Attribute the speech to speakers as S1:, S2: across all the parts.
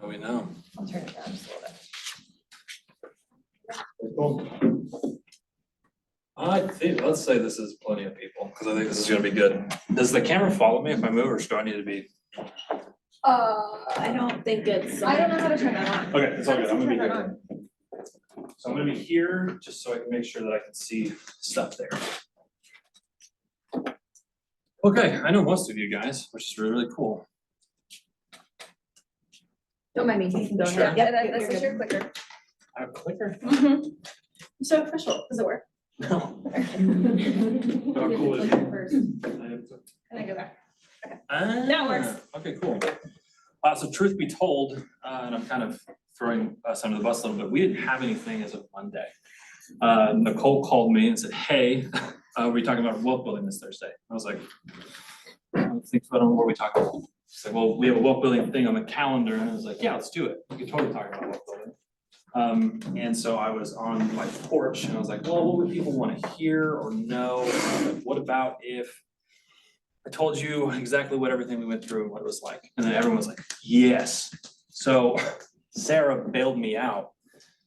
S1: we know.
S2: I'll turn it down just a little bit.
S1: Cool. I think, let's say this is plenty of people, because I think this is gonna be good. Does the camera follow me if I move, or do I need to be?
S2: I don't think it's. I don't know how to turn that on.
S1: Okay, it's all good, I'm gonna be
S2: Turn that
S1: here. So I'm gonna be here, just so I can make sure that I can see stuff there. Okay, I know most of you guys, which is really, really cool.
S2: Don't mind me, you can go
S1: Sure.
S2: ahead. Yeah, this is your clicker.
S1: I have a clicker?
S2: So official, does it work?
S1: No.
S2: How
S1: cool is it?
S2: First, can I go back? Now it works.
S1: Okay, cool. So truth be told, and I'm kind of throwing us under the bus a little bit, we didn't have anything as of Monday. Nicole called me and said, hey, we're talking about wealth building this Thursday. I was like, I don't think, I don't know what we talking about. She's like, well, we have a wealth building thing on the calendar, and I was like, yeah, let's do it. We can totally talk about wealth building. And so I was on my porch and I was like, well, what would people want to hear or know? Like, what about if I told you exactly what everything we went through and what it was like? And then everyone was like, yes. So Sarah bailed me out.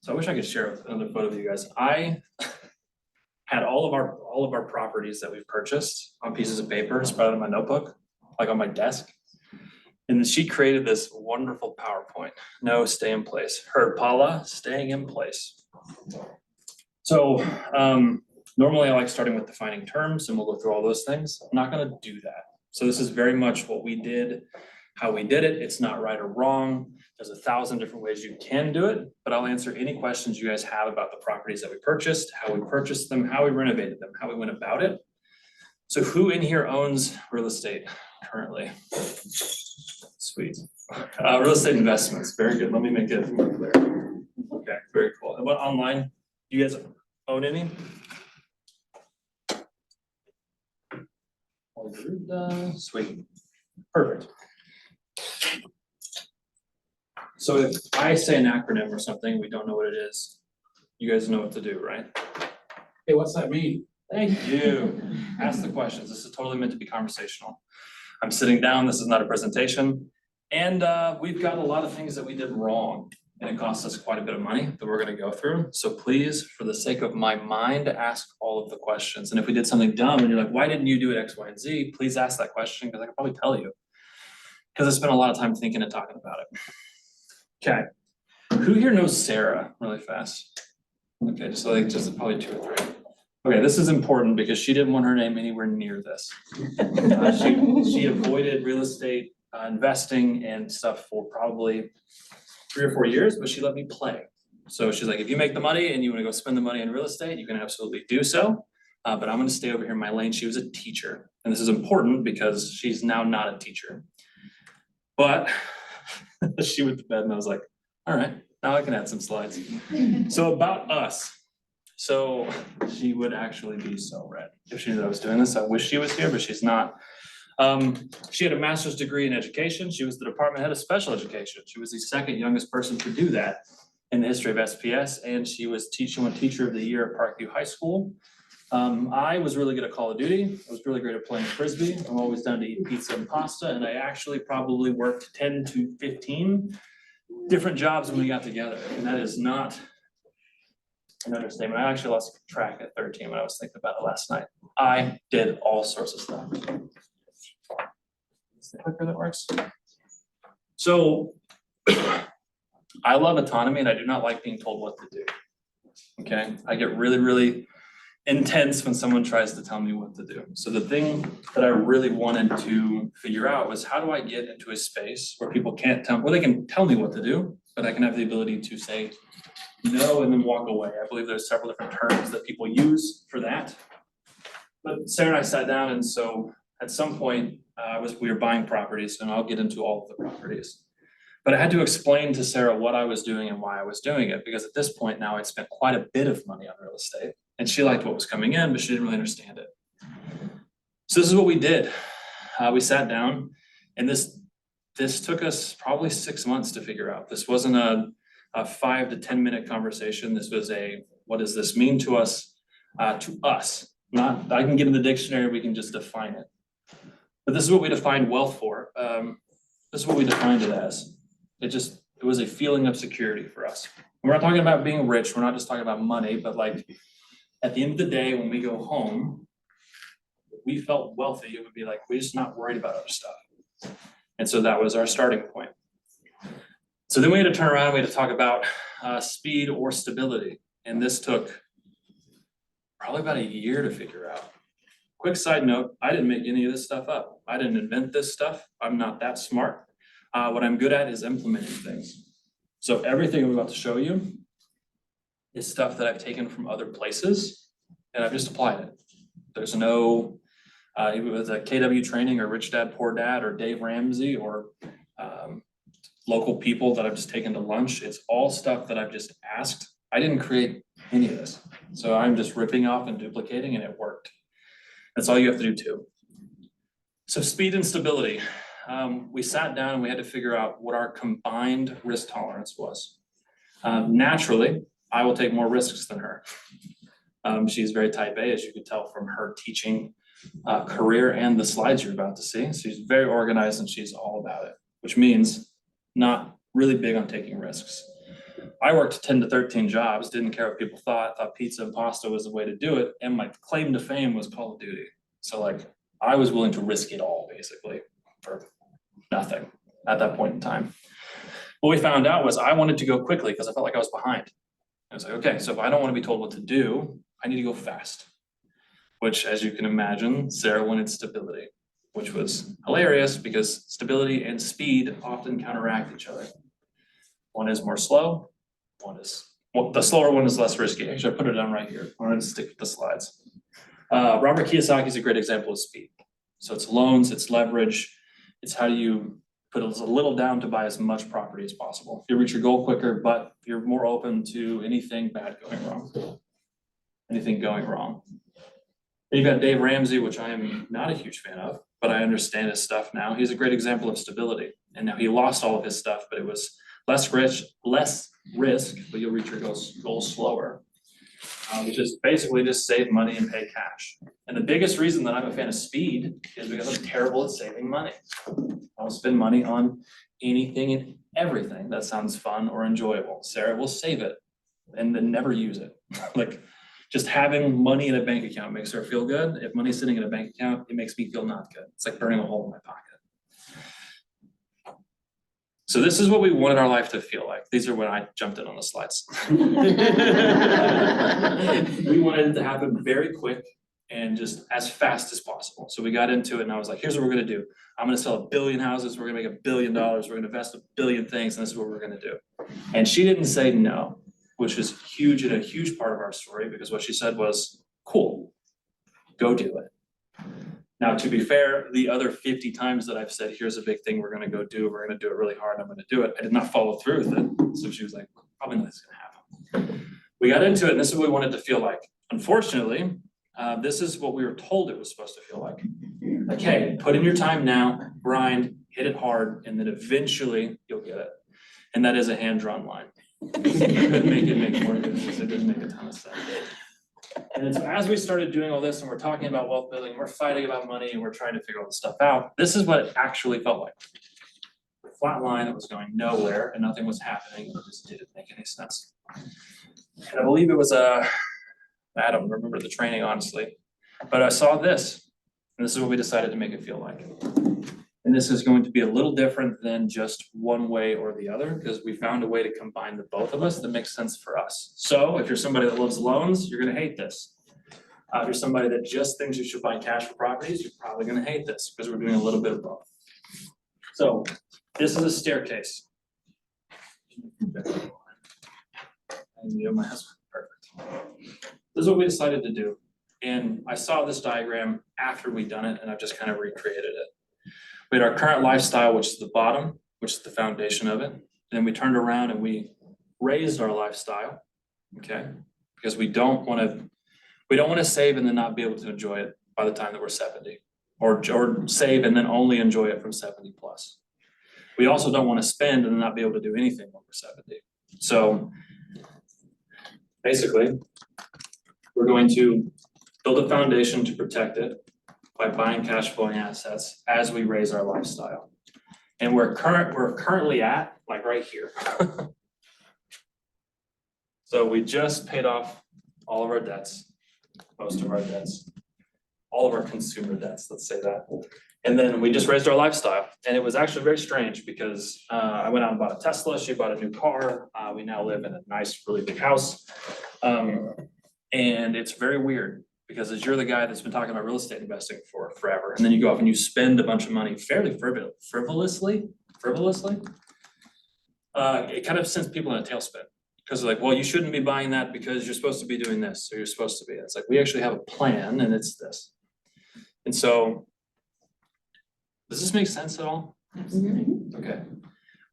S1: So I wish I could share another photo of you guys. I had all of our properties that we've purchased on pieces of paper spread out in my notebook, like on my desk. And then she created this wonderful PowerPoint. No, stay in place. Heard Paula, staying in place. So normally I like starting with defining terms, and we'll go through all those things. I'm not gonna do that. So this is very much what we did, how we did it. It's not right or wrong. There's 1,000 different ways you can do it, but I'll answer any questions you guys have about the properties that we purchased, how we purchased them, how we renovated them, how we went about it. So who in here owns real estate currently? Sweet. Real estate investments, very good. Let me make it more clear. Okay, very cool. And what online, you guys own any? Sweet, perfect. So if I say an acronym or something, we don't know what it is, you guys know what to do, right?
S3: Hey, what's that mean?
S1: Thank you. Ask the questions. This is totally meant to be conversational. I'm sitting down, this is not a presentation. And we've got a lot of things that we did wrong, and it cost us quite a bit of money that we're gonna go through. So please, for the sake of my mind, ask all of the questions. And if we did something dumb and you're like, why didn't you do it X, Y, and Z? Please ask that question, because I can probably tell you. Because I spent a lot of time thinking and talking about it. Okay, who here knows Sarah really fast? Okay, so like just probably 2 or 3. Okay, this is important because she didn't want her name anywhere near this. She avoided real estate investing and stuff for probably 3 or 4 years, but she let me play. So she's like, if you make the money and you wanna go spend the money in real estate, you can absolutely do so. But I'm gonna stay over here in my lane. She was a teacher, and this is important because she's now not a teacher. But she went to bed and I was like, all right, now I can add some slides. So about us. So she would actually be so red if she knew that I was doing this. I wish she was here, but she's not. She had a master's degree in education. She was the department head of special education. She was the second youngest person to do that in the history of SPS, and she was won Teacher of the Year at Parkview High School. I was really good at Call of Duty. I was really great at playing Frisbee. I'm always down to eat pizza and pasta, and I actually probably worked 10 to 15 different jobs when we got together, and that is not an understatement. I actually lost track at 13 when I was thinking about it last night. I did all sorts of stuff. Is the clicker that works? So I love autonomy and I do not like being told what to do. Okay, I get really, really intense when someone tries to tell me what to do. So the thing that I really wanted to figure out was, how do I get into a space where people can't tell, well, they can tell me what to do, but I can have the ability to say no and then walk away. I believe there's several different terms that people use for that. But Sarah and I sat down, and so at some point we were buying properties, and I'll get into all of the properties. But I had to explain to Sarah what I was doing and why I was doing it, because at this point now I'd spent quite a bit of money on real estate, and she liked what was coming in, but she didn't really understand it. So this is what we did. We sat down, and this took us probably 6 months to figure out. This wasn't a 5 to 10 minute conversation. This was a, what does this mean to us? Not, I can get in the dictionary, we can just define it. But this is what we defined wealth for. This is what we defined it as. It just It was a feeling of security for us. We're not talking about being rich, we're not just talking about money, but like, at the end of the day, when we go home, if we felt wealthy, it would be like, we're just not worried about other stuff. And so that was our starting point. So then we had to turn around, we had to talk about speed or stability. And this took probably about a year to figure out. Quick side note, I didn't make any of this stuff up. I didn't invent this stuff. I'm not that smart. What I'm good at is implementing things. So everything I'm about to show you is stuff that I've taken from other places and I've just applied it. There's no, it was a KW training or Rich Dad Poor Dad or Dave Ramsey or local people that I've just taken to lunch. It's all stuff that I've just asked. I didn't create any of this. So I'm just ripping off and duplicating and it worked. That's all you have to do too. So speed and stability. We sat down and we had to figure out what our combined risk tolerance was. Naturally, I will take more risks than her. She's very type A, as you could tell from her teaching career and the slides you're about to see. She's very organized and she's all about it, which means not really big on taking risks. I worked 10 to 13 jobs, didn't care what people thought pizza and pasta was the way to do it, and my claim to fame was Call of Duty. So like, I was willing to risk it all basically for nothing at that point in time. What we found out was I wanted to go quickly because I felt like I was behind. I was like, okay, so if I don't want to be told what to do, I need to go fast. Which, as you can imagine, Sarah wanted stability, which was hilarious because stability and speed often counteract each other. One is more slow, well, the slower one is less risky. Actually, I put it down right here. I'm gonna stick with the slides. Robert Kiyosaki is a great example of speed. So it's loans, it's leverage, it's how do you put a little down to buy as much property as possible. You reach your goal quicker, but you're more open to anything bad going wrong. Anything going wrong. Then you've got Dave Ramsey, which I am not a huge fan of, but I understand his stuff now. He's a great example of stability. And now he lost all of his stuff, but it was less risk, but you'll reach your goals slower. Which is basically just save money and pay cash. And the biggest reason that I'm a fan of speed is because I'm terrible at saving money. I'll spend money on anything and everything that sounds fun or enjoyable. Sarah will save it and then never use it. Like just having money in a bank account makes her feel good. If money's sitting in a bank account, it makes me feel not good. It's like burning a hole in my pocket. So this is what we wanted our life to feel like. These are when I jumped in on the slides. We wanted it to happen very quick and just as fast as possible. So we got into it and I was like, here's what we're gonna do. I'm gonna sell 1 billion houses, we're gonna make $1 billion, we're gonna invest 1 billion things, and this is what we're gonna do. And she didn't say no, which is huge and a huge part of our story because what she said was, cool, go do it. Now, to be fair, the other 50 times that I've said, here's a big thing we're gonna go do, we're gonna do it really hard, I'm gonna do it, I did not follow through with it. So she was like, probably nothing's gonna happen. We got into it and this is what we wanted to feel like. Unfortunately, this is what we were told it was supposed to feel like. Like, hey, put in your time now, grind, hit it hard, and then eventually you'll get it. And that is a hand-drawn line. Couldn't make it make more sense, it didn't make a ton of sense. And so as we started doing all this and we're talking about wealth building, we're fighting about money and we're trying to figure all this stuff out, this is what it actually felt like. A flat line that was going nowhere and nothing was happening, it just didn't make any sense. And I believe it was I don't remember the training honestly, but I saw this, and this is what we decided to make it feel like. And this is going to be a little different than just one way or the other, because we found a way to combine the both of us that makes sense for us. So if you're somebody that loves loans, you're gonna hate this. If you're somebody that just thinks you should buy cash for properties, you're probably gonna hate this, because we're doing a little bit of both. So this is a staircase. And my husband, perfect. This is what we decided to do. And I saw this diagram after we'd done it, and I've just kind of recreated it. We had our current lifestyle, which is the bottom, which is the foundation of it. Then we turned around and we raised our lifestyle, okay? Because we don't want to save and then not be able to enjoy it by the time that we're 70, or save and then only enjoy it from 70 plus. We also don't want to spend and not be able to do anything when we're 70. So basically, we're going to build a foundation to protect it by buying cash flowing assets as we raise our lifestyle. And we're currently at, like right here. So we just paid off all of our debts, most of our debts, all of our consumer debts, let's say that. And then we just raised our lifestyle, and it was actually very strange because I went out and bought a Tesla, she bought a new car, we now live in a nice, really big house. And it's very weird, because as you're the guy that's been talking about real estate investing for forever, and then you go off and you spend a bunch of money fairly frivolously, it kind of sends people in a tailspin. Because they're like, well, you shouldn't be buying that because you're supposed to be doing this, or you're supposed to be. It's like, we actually have a plan, and it's this. And so, does this make sense at all? Okay.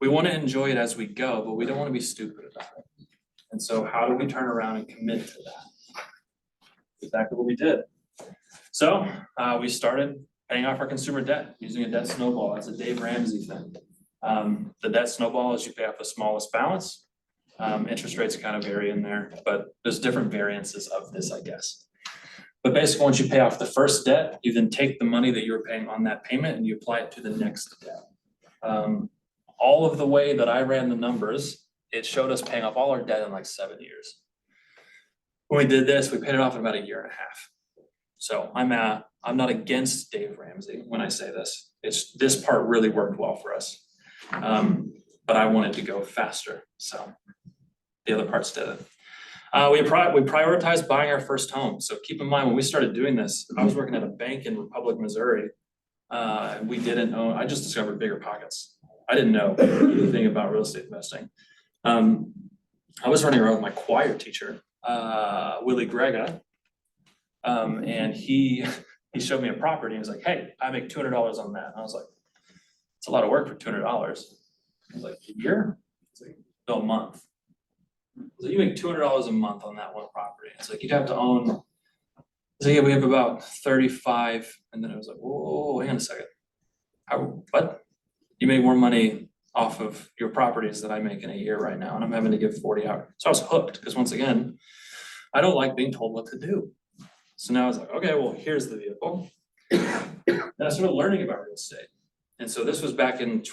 S1: We want to enjoy it as we go, but we don't want to be stupid about it. And so how do we turn around and commit to that? Exactly what we did. So we started paying off our consumer debt using a debt snowball. That's a Dave Ramsey thing. The debt snowball is you pay off the smallest balance. Interest rates kind of vary in there, but there's different variances of this, I guess. But basically, once you pay off the first debt, you then take the money that you were paying on that payment and you apply it to the next debt. All of the way that I ran the numbers, it showed us paying off all our debt in like 7 years. When we did this, we paid it off in about 1.5 years. So I'm not against Dave Ramsey when I say this. It's this part really worked well for us. But I wanted to go faster, so the other parts did it. We prioritized buying our first home. So keep in mind, when we started doing this, I was working at a bank in Republic, Missouri. And we didn't own, I just discovered Bigger Pockets. I didn't know anything about real estate investing. I was running around with my choir teacher, Willie Grega. And he showed me a property and he was like, hey, I make $200 on that. And I was like, it's a lot of work for $200. I was like, a year? It's like, no, a month. So you make $200 a month on that one property. It's like, you'd have to own, so yeah, we have about 35. And then I was like, whoa, hang on a second. What? You make more money off of your properties than I make in a year right now. And I'm having to give 40 hours. So I was hooked, because once again, I don't like being told what to do. So now I was like, okay, well, here's the vehicle. And I started learning about real estate. And so this was back in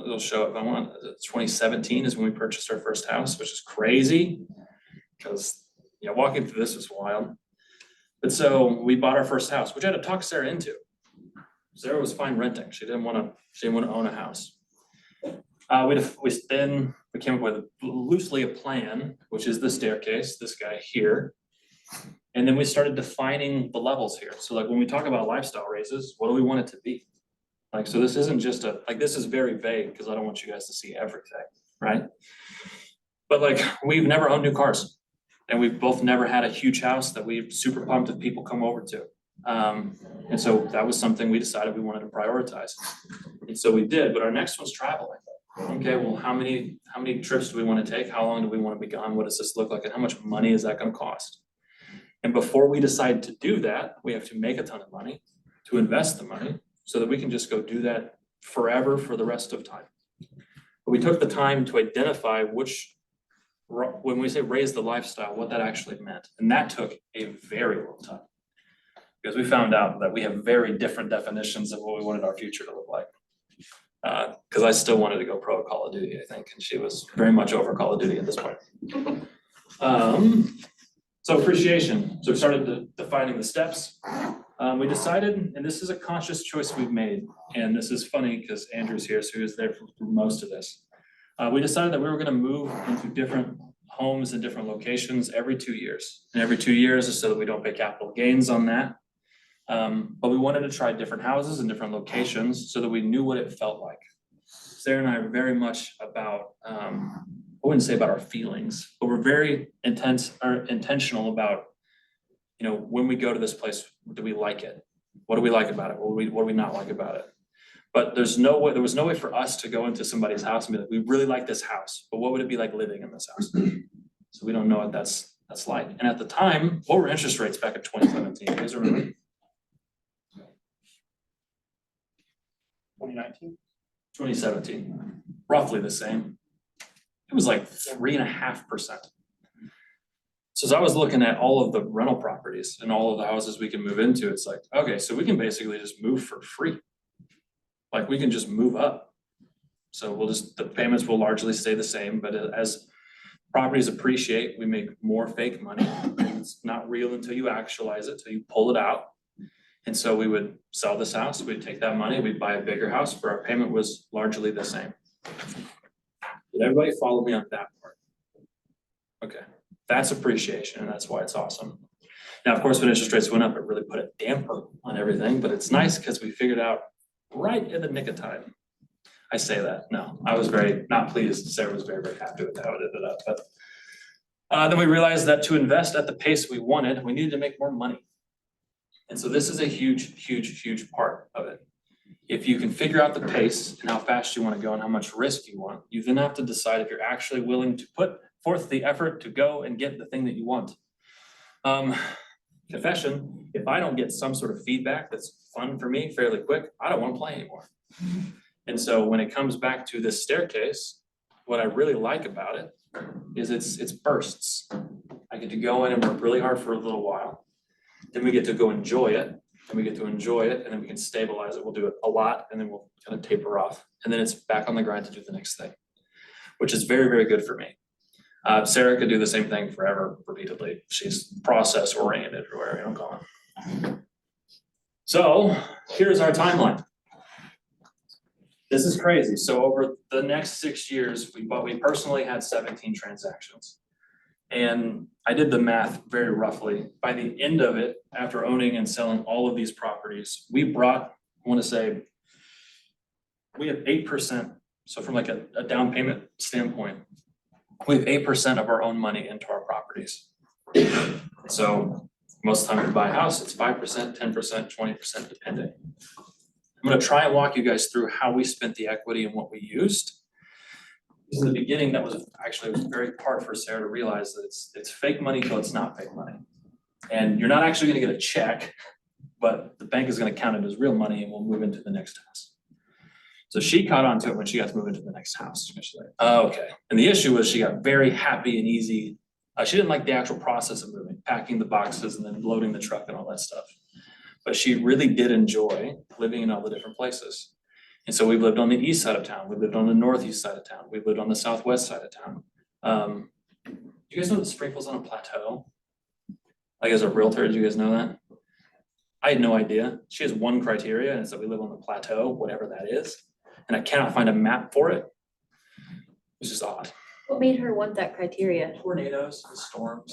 S1: it'll show up. 2017 is when we purchased our first house, which is crazy because walking through this was wild. But so we bought our first house, which I had to talk Sarah into. Sarah was fine renting. She didn't want to own a house. We came up with loosely a plan, which is the staircase, this guy here. And then we started defining the levels here. So like when we talk about lifestyle raises, what do we want it to be? Like, so this isn't just this is very vague because I don't want you guys to see everything, right? But like, we've never owned new cars, and we've both never had a huge house that we're super pumped if people come over to. And so that was something we decided we wanted to prioritize. And so we did, but our next one's traveling. Okay, well, how many trips do we want to take? How long do we want to be gone? What does this look like? And how much money is that going to cost? And before we decide to do that, we have to make a ton of money to invest the money so that we can just go do that forever for the rest of time. But we took the time to identify when we say raise the lifestyle, what that actually meant. And that took a very long time, because we found out that we have very different definitions of what we wanted our future to look like. Because I still wanted to go pro Call of Duty, I think, and she was very much over Call of Duty at this point. So appreciation. So we started defining the steps. We decided, and this is a conscious choice we've made, and this is funny because Andrew's here, so he was there for most of this. We decided that we were going to move into different homes in different locations every 2 years. And every 2 years is so that we don't pay capital gains on that. But we wanted to try different houses and different locations so that we knew what it felt like. Sarah and I are very much about, I wouldn't say about our feelings, but we're very intentional about, when we go to this place, do we like it? What do we like about it? What do we not like about it? But there was no way for us to go into somebody's house and be like, we really like this house, but what would it be like living in this house? So we don't know what that's like. And at the time, what were interest rates back in 2017? You guys remember?
S3: 2019?
S1: 2017, roughly the same. It was like 3.5%. So as I was looking at all of the rental properties and all of the houses we can move into, it's like, okay, so we can basically just move for free. Like, we can just move up. So the payments will largely stay the same, but as properties appreciate, we make more fake money. It's not real until you actualize it, till you pull it out. And so we would sell this house, we'd take that money, we'd buy a bigger house, but our payment was largely the same. Did everybody follow me on that part? Okay, that's appreciation, and that's why it's awesome. Now, of course, when interest rates went up, it really put a damper on everything, but it's nice because we figured out right in the nick of time. I say that, no, I was very not pleased. Sarah was very, very happy with how it ended up, but then we realized that to invest at the pace we wanted, we needed to make more money. And so this is a huge, huge, huge part of it. If you can figure out the pace and how fast you want to go and how much risk you want, you then have to decide if you're actually willing to put forth the effort to go and get the thing that you want. Confession, if I don't get some sort of feedback that's fun for me fairly quick, I don't want to play anymore. And so when it comes back to this staircase, what I really like about it is it's bursts. I get to go in and work really hard for a little while. Then we get to go enjoy it, and we get to enjoy it, and then we can stabilize it. We'll do it a lot, and then we'll kind of taper off. And then it's back on the grind to do the next thing, which is very, very good for me. Sarah could do the same thing forever, repeatedly. She's process oriented, or whatever you want to call it. So here's our timeline. This is crazy. So over the next 6 years, we personally had 17 transactions. And I did the math very roughly. By the end of it, after owning and selling all of these properties, we brought, I want to say, we have 8%. So from like a down payment standpoint, we have 8% of our own money into our properties. So most of the time we buy a house, it's 5%, 10%, 20%, depending. I'm going to try and walk you guys through how we spent the equity and what we used. In the beginning, that was actually very hard for Sarah to realize that it's fake money till it's not fake money. And you're not actually gonna get a check, but the bank is gonna count it as real money and we'll move into the next house. So she caught on to it when she got to move into the next house. She's like, oh, okay. And the issue was she got very happy and easy. She didn't like the actual process of moving, packing the boxes and then loading the truck and all that stuff. But she really did enjoy living in all the different places. And so we've lived on the east side of town, we lived on the northeast side of town, we've lived on the southwest side of town. You guys know that Springfield's on a plateau? Like, as a realtor, did you guys know that? I had no idea. She has one criteria, and it's that we live on the plateau, whatever that is. And I cannot find a map for it. It's just odd.
S2: What made her want that criteria?
S1: Tornadoes and storms.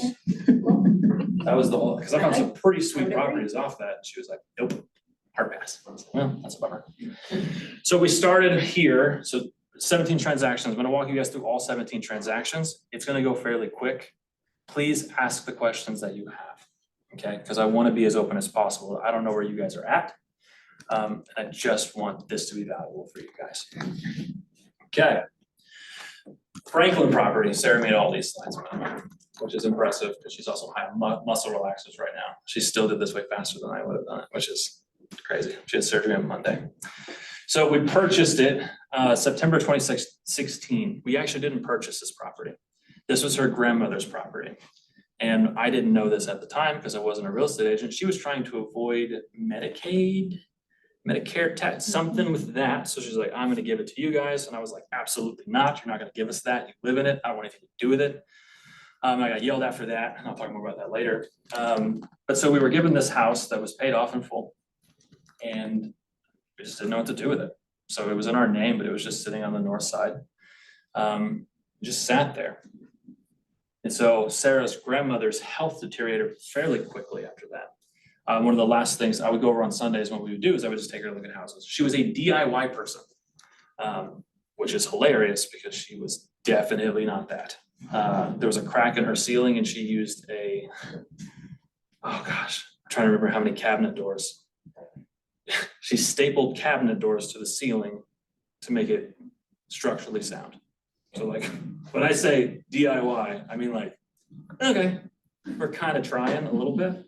S1: That was the whole, because I found some pretty sweet properties off that. And she was like, nope. Hard pass. Well, that's a bummer. So we started here. So 17 transactions. I'm going to walk you guys through all 17 transactions. It's going to go fairly quick. Please ask the questions that you have, okay? Because I want to be as open as possible. I don't know where you guys are at. And I just want this to be valuable for you guys. Okay. Franklin property. Sarah made all these slides, which is impressive because she's also high on muscle relaxers right now. She still did this way faster than I would have done it, which is crazy. She had surgery on Monday. So we purchased it September 2016. We actually didn't purchase this property. This was her grandmother's property. And I didn't know this at the time because I wasn't a real estate agent. She was trying to avoid Medicaid, Medicare tax, something with that. So she's like, I'm gonna give it to you guys. And I was like, absolutely not. You're not gonna give us that. You live in it. I don't want anything to do with it. I got yelled at for that. And I'll talk more about that later. But so we were given this house that was paid off in full. And we just didn't know what to do with it. So it was in our name, but it was just sitting on the north side. Just sat there. And so Sarah's grandmother's health deteriorated fairly quickly after that. One of the last things I would go over on Sundays, what we would do is I would just take her to look at houses. She was a DIY person, which is hilarious because she was definitely not that. There was a crack in her ceiling and she used oh gosh, I'm trying to remember how many cabinet doors. She stapled cabinet doors to the ceiling to make it structurally sound. So like, when I say DIY, I mean like, okay, we're kind of trying a little bit.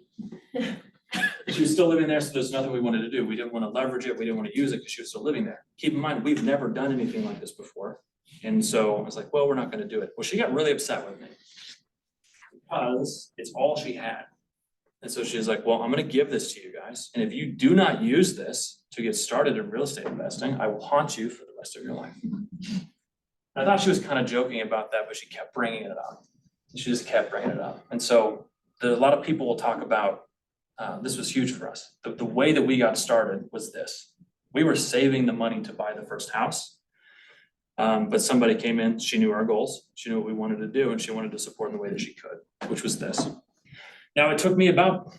S1: She was still living there, so there's nothing we wanted to do. We didn't want to leverage it. We didn't want to use it because she was still living there. Keep in mind, we've never done anything like this before. And so I was like, well, we're not going to do it. Well, she got really upset with me because it's all she had. And so she's like, well, I'm gonna give this to you guys, and if you do not use this to get started in real estate investing, I will haunt you for the rest of your life. I thought she was kind of joking about that, but she kept bringing it up. She just kept bringing it up. And so a lot of people will talk about, this was huge for us. The way that we got started was this. We were saving the money to buy the first house. But somebody came in, she knew our goals, she knew what we wanted to do, and she wanted to support in the way that she could, which was this. Now, it took me about,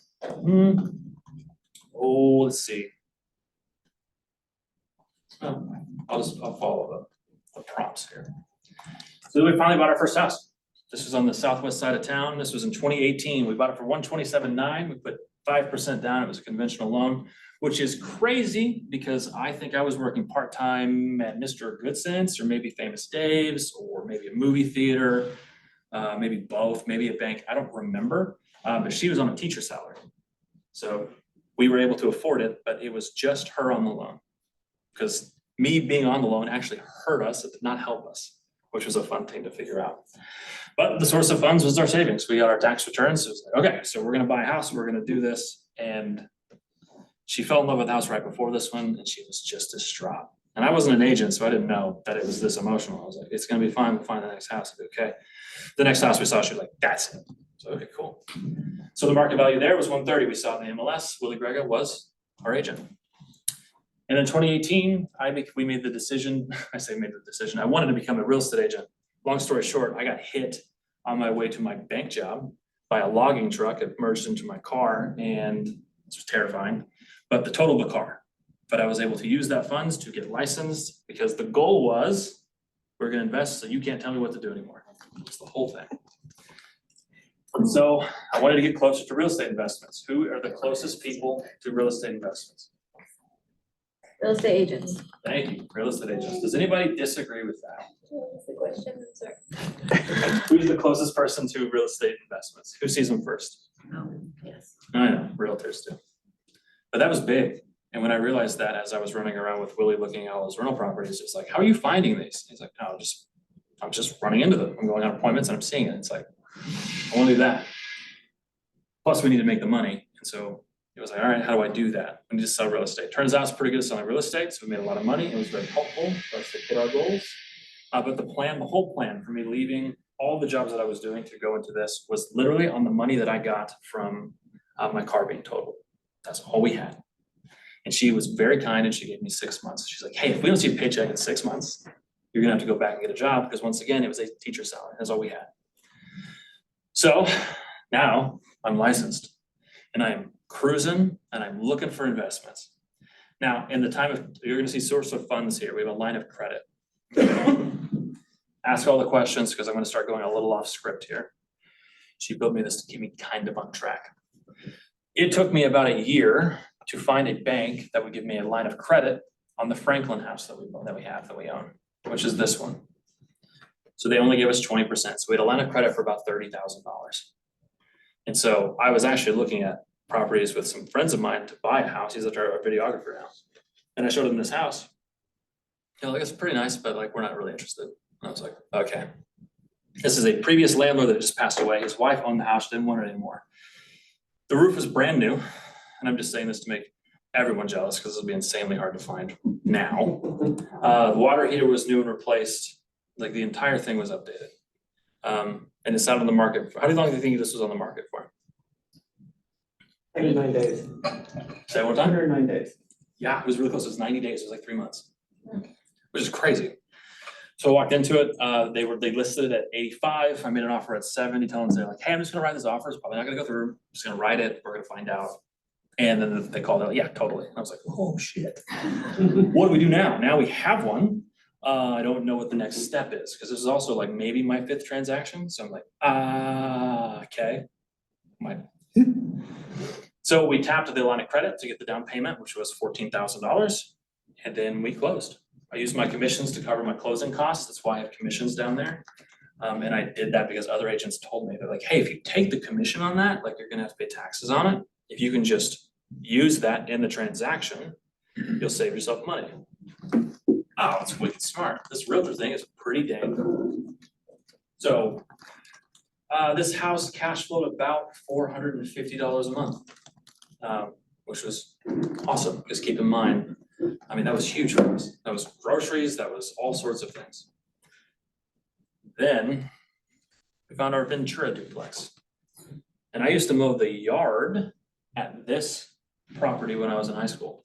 S1: let's see. I'll follow the prompts here. So we finally bought our first house. This was on the southwest side of town. This was in 2018. We bought it for $127,900. We put 5% down. It was a conventional loan, which is crazy because I think I was working part-time at Mr. Goodsense or maybe Famous Dave's or maybe a movie theater, maybe both, maybe a bank. I don't remember, but she was on a teacher salary. So we were able to afford it, but it was just her on the loan. Because me being on the loan actually hurt us, it did not help us, which was a fun thing to figure out. But the source of funds was our savings. We got our tax returns. So it was like, okay, so we're gonna buy a house, we're gonna do this. And she fell in love with the house right before this one, and she was just distraught. And I wasn't an agent, so I didn't know that it was this emotional. I was like, it's gonna be fine, we'll find the next house. I'll be okay. The next house we saw, she was like, that's it. So, okay, cool. So the market value there was 130. We saw in the MLS, Willie Grega was our agent. And in 2018, we made the decision, I say made the decision, I wanted to become a real estate agent. Long story short, I got hit on my way to my bank job by a logging truck. It merged into my car and this was terrifying, but the total of the car. But I was able to use that funds to get licensed because the goal was, we're gonna invest so you can't tell me what to do anymore. It's the whole thing. And so I wanted to get closer to real estate investments. Who are the closest people to real estate investments?
S2: Real estate agents.
S1: Thank you, real estate agents. Does anybody disagree with that?
S2: What's the question, sir?
S1: Who's the closest person to real estate investments? Who sees them first?
S2: Oh, yes.
S1: I know, realtors do. But that was big. And when I realized that as I was running around with Willie looking at all those rental properties, it's like, how are you finding these? He's like, no, I'm just running into them. I'm going on appointments and I'm seeing it. It's like, I want to do that. Plus, we need to make the money. And so it was like, all right, how do I do that? We need to sell real estate. Turns out it's pretty good at selling real estate. So we made a lot of money. It was very helpful for us to hit our goals. But the whole plan for me leaving all the jobs that I was doing to go into this was literally on the money that I got from my car being totaled. That's all we had. And she was very kind and she gave me 6 months. She's like, hey, if we don't see a paycheck in 6 months, you're gonna have to go back and get a job because once again, it was a teacher salary. That's all we had. So now I'm licensed and I'm cruising and I'm looking for investments. Now, in the time of, you're gonna see source of funds here. We have a line of credit. Ask all the questions because I'm gonna start going a little off script here. She built me this to keep me kind of on track. It took me about a year to find a bank that would give me a line of credit on the Franklin house that we own, which is this one. So they only gave us 20%. So we had a line of credit for about $30,000. And so I was actually looking at properties with some friends of mine to buy a house. He's a videographer now. And I showed him this house. You know, like, it's pretty nice, but like, we're not really interested. And I was like, okay. This is a previous landlord that just passed away. His wife owned the house, didn't want it anymore. The roof was brand new. And I'm just saying this to make everyone jealous because it'll be insanely hard to find now. The water heater was new and replaced. Like the entire thing was updated. And it's out on the market. How long do you think this was on the market for?
S4: 109 days.
S1: Say it one time?
S4: 109 days.
S1: Yeah, it was really close. It was 90 days. It was like 3 months, which is crazy. So I walked into it. They listed it at 85. I made an offer at 70. Telling them, like, hey, I'm just gonna write this offer. It's probably not gonna go through. I'm just gonna write it. We're gonna find out. And then they called out, yeah, totally. And I was like, oh shit. What do we do now? Now we have one. I don't know what the next step is because this is also like maybe my 5th transaction. So I'm like, okay. So we tapped the line of credit to get the down payment, which was $14,000. And then we closed. I used my commissions to cover my closing costs. That's why I have commissions down there. And I did that because other agents told me, they're like, hey, if you take the commission on that, like you're gonna have to pay taxes on it. If you can just use that in the transaction, you'll save yourself money. Oh, it's wicked smart. This realtor thing is pretty dang cool. So This house cash flowed about $450 a month, which was awesome, because keep in mind, I mean, that was huge for us. That was groceries, that was all sorts of things. Then we found our Ventura duplex. And I used to mow the yard at this property when I was in high school,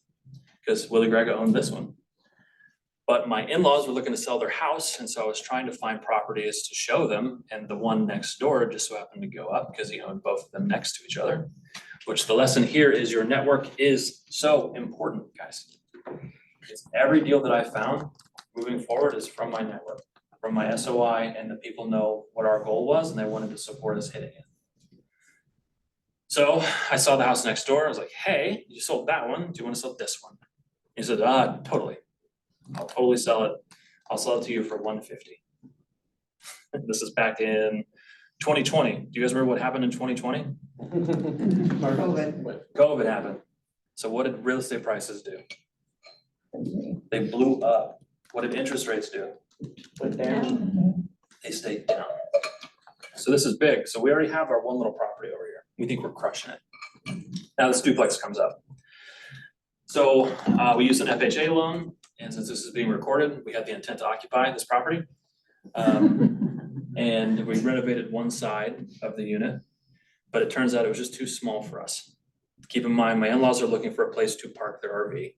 S1: because Willie Grega owned this one. But my in-laws were looking to sell their house, and so I was trying to find properties to show them, and the one next door just so happened to go up because he owned both of them next to each other. Which the lesson here is your network is so important, guys. Because every deal that I found moving forward is from my network, from my SOI, and the people know what our goal was and they wanted to support us hitting it. So I saw the house next door. I was like, hey, you sold that one. Do you want to sell this one? He said, totally. I'll totally sell it. I'll sell it to you for $150. This is back in 2020. Do you guys remember what happened in 2020? COVID happened. So what did real estate prices do? They blew up. What did interest rates do? Went down. They stayed down. So this is big. So we already have our one little property over here. We think we're crushing it. Now this duplex comes up. So we used an FHA loan, and since this is being recorded, we had the intent to occupy this property. And we renovated one side of the unit, but it turns out it was just too small for us. Keep in mind, my in-laws are looking for a place to park their RV.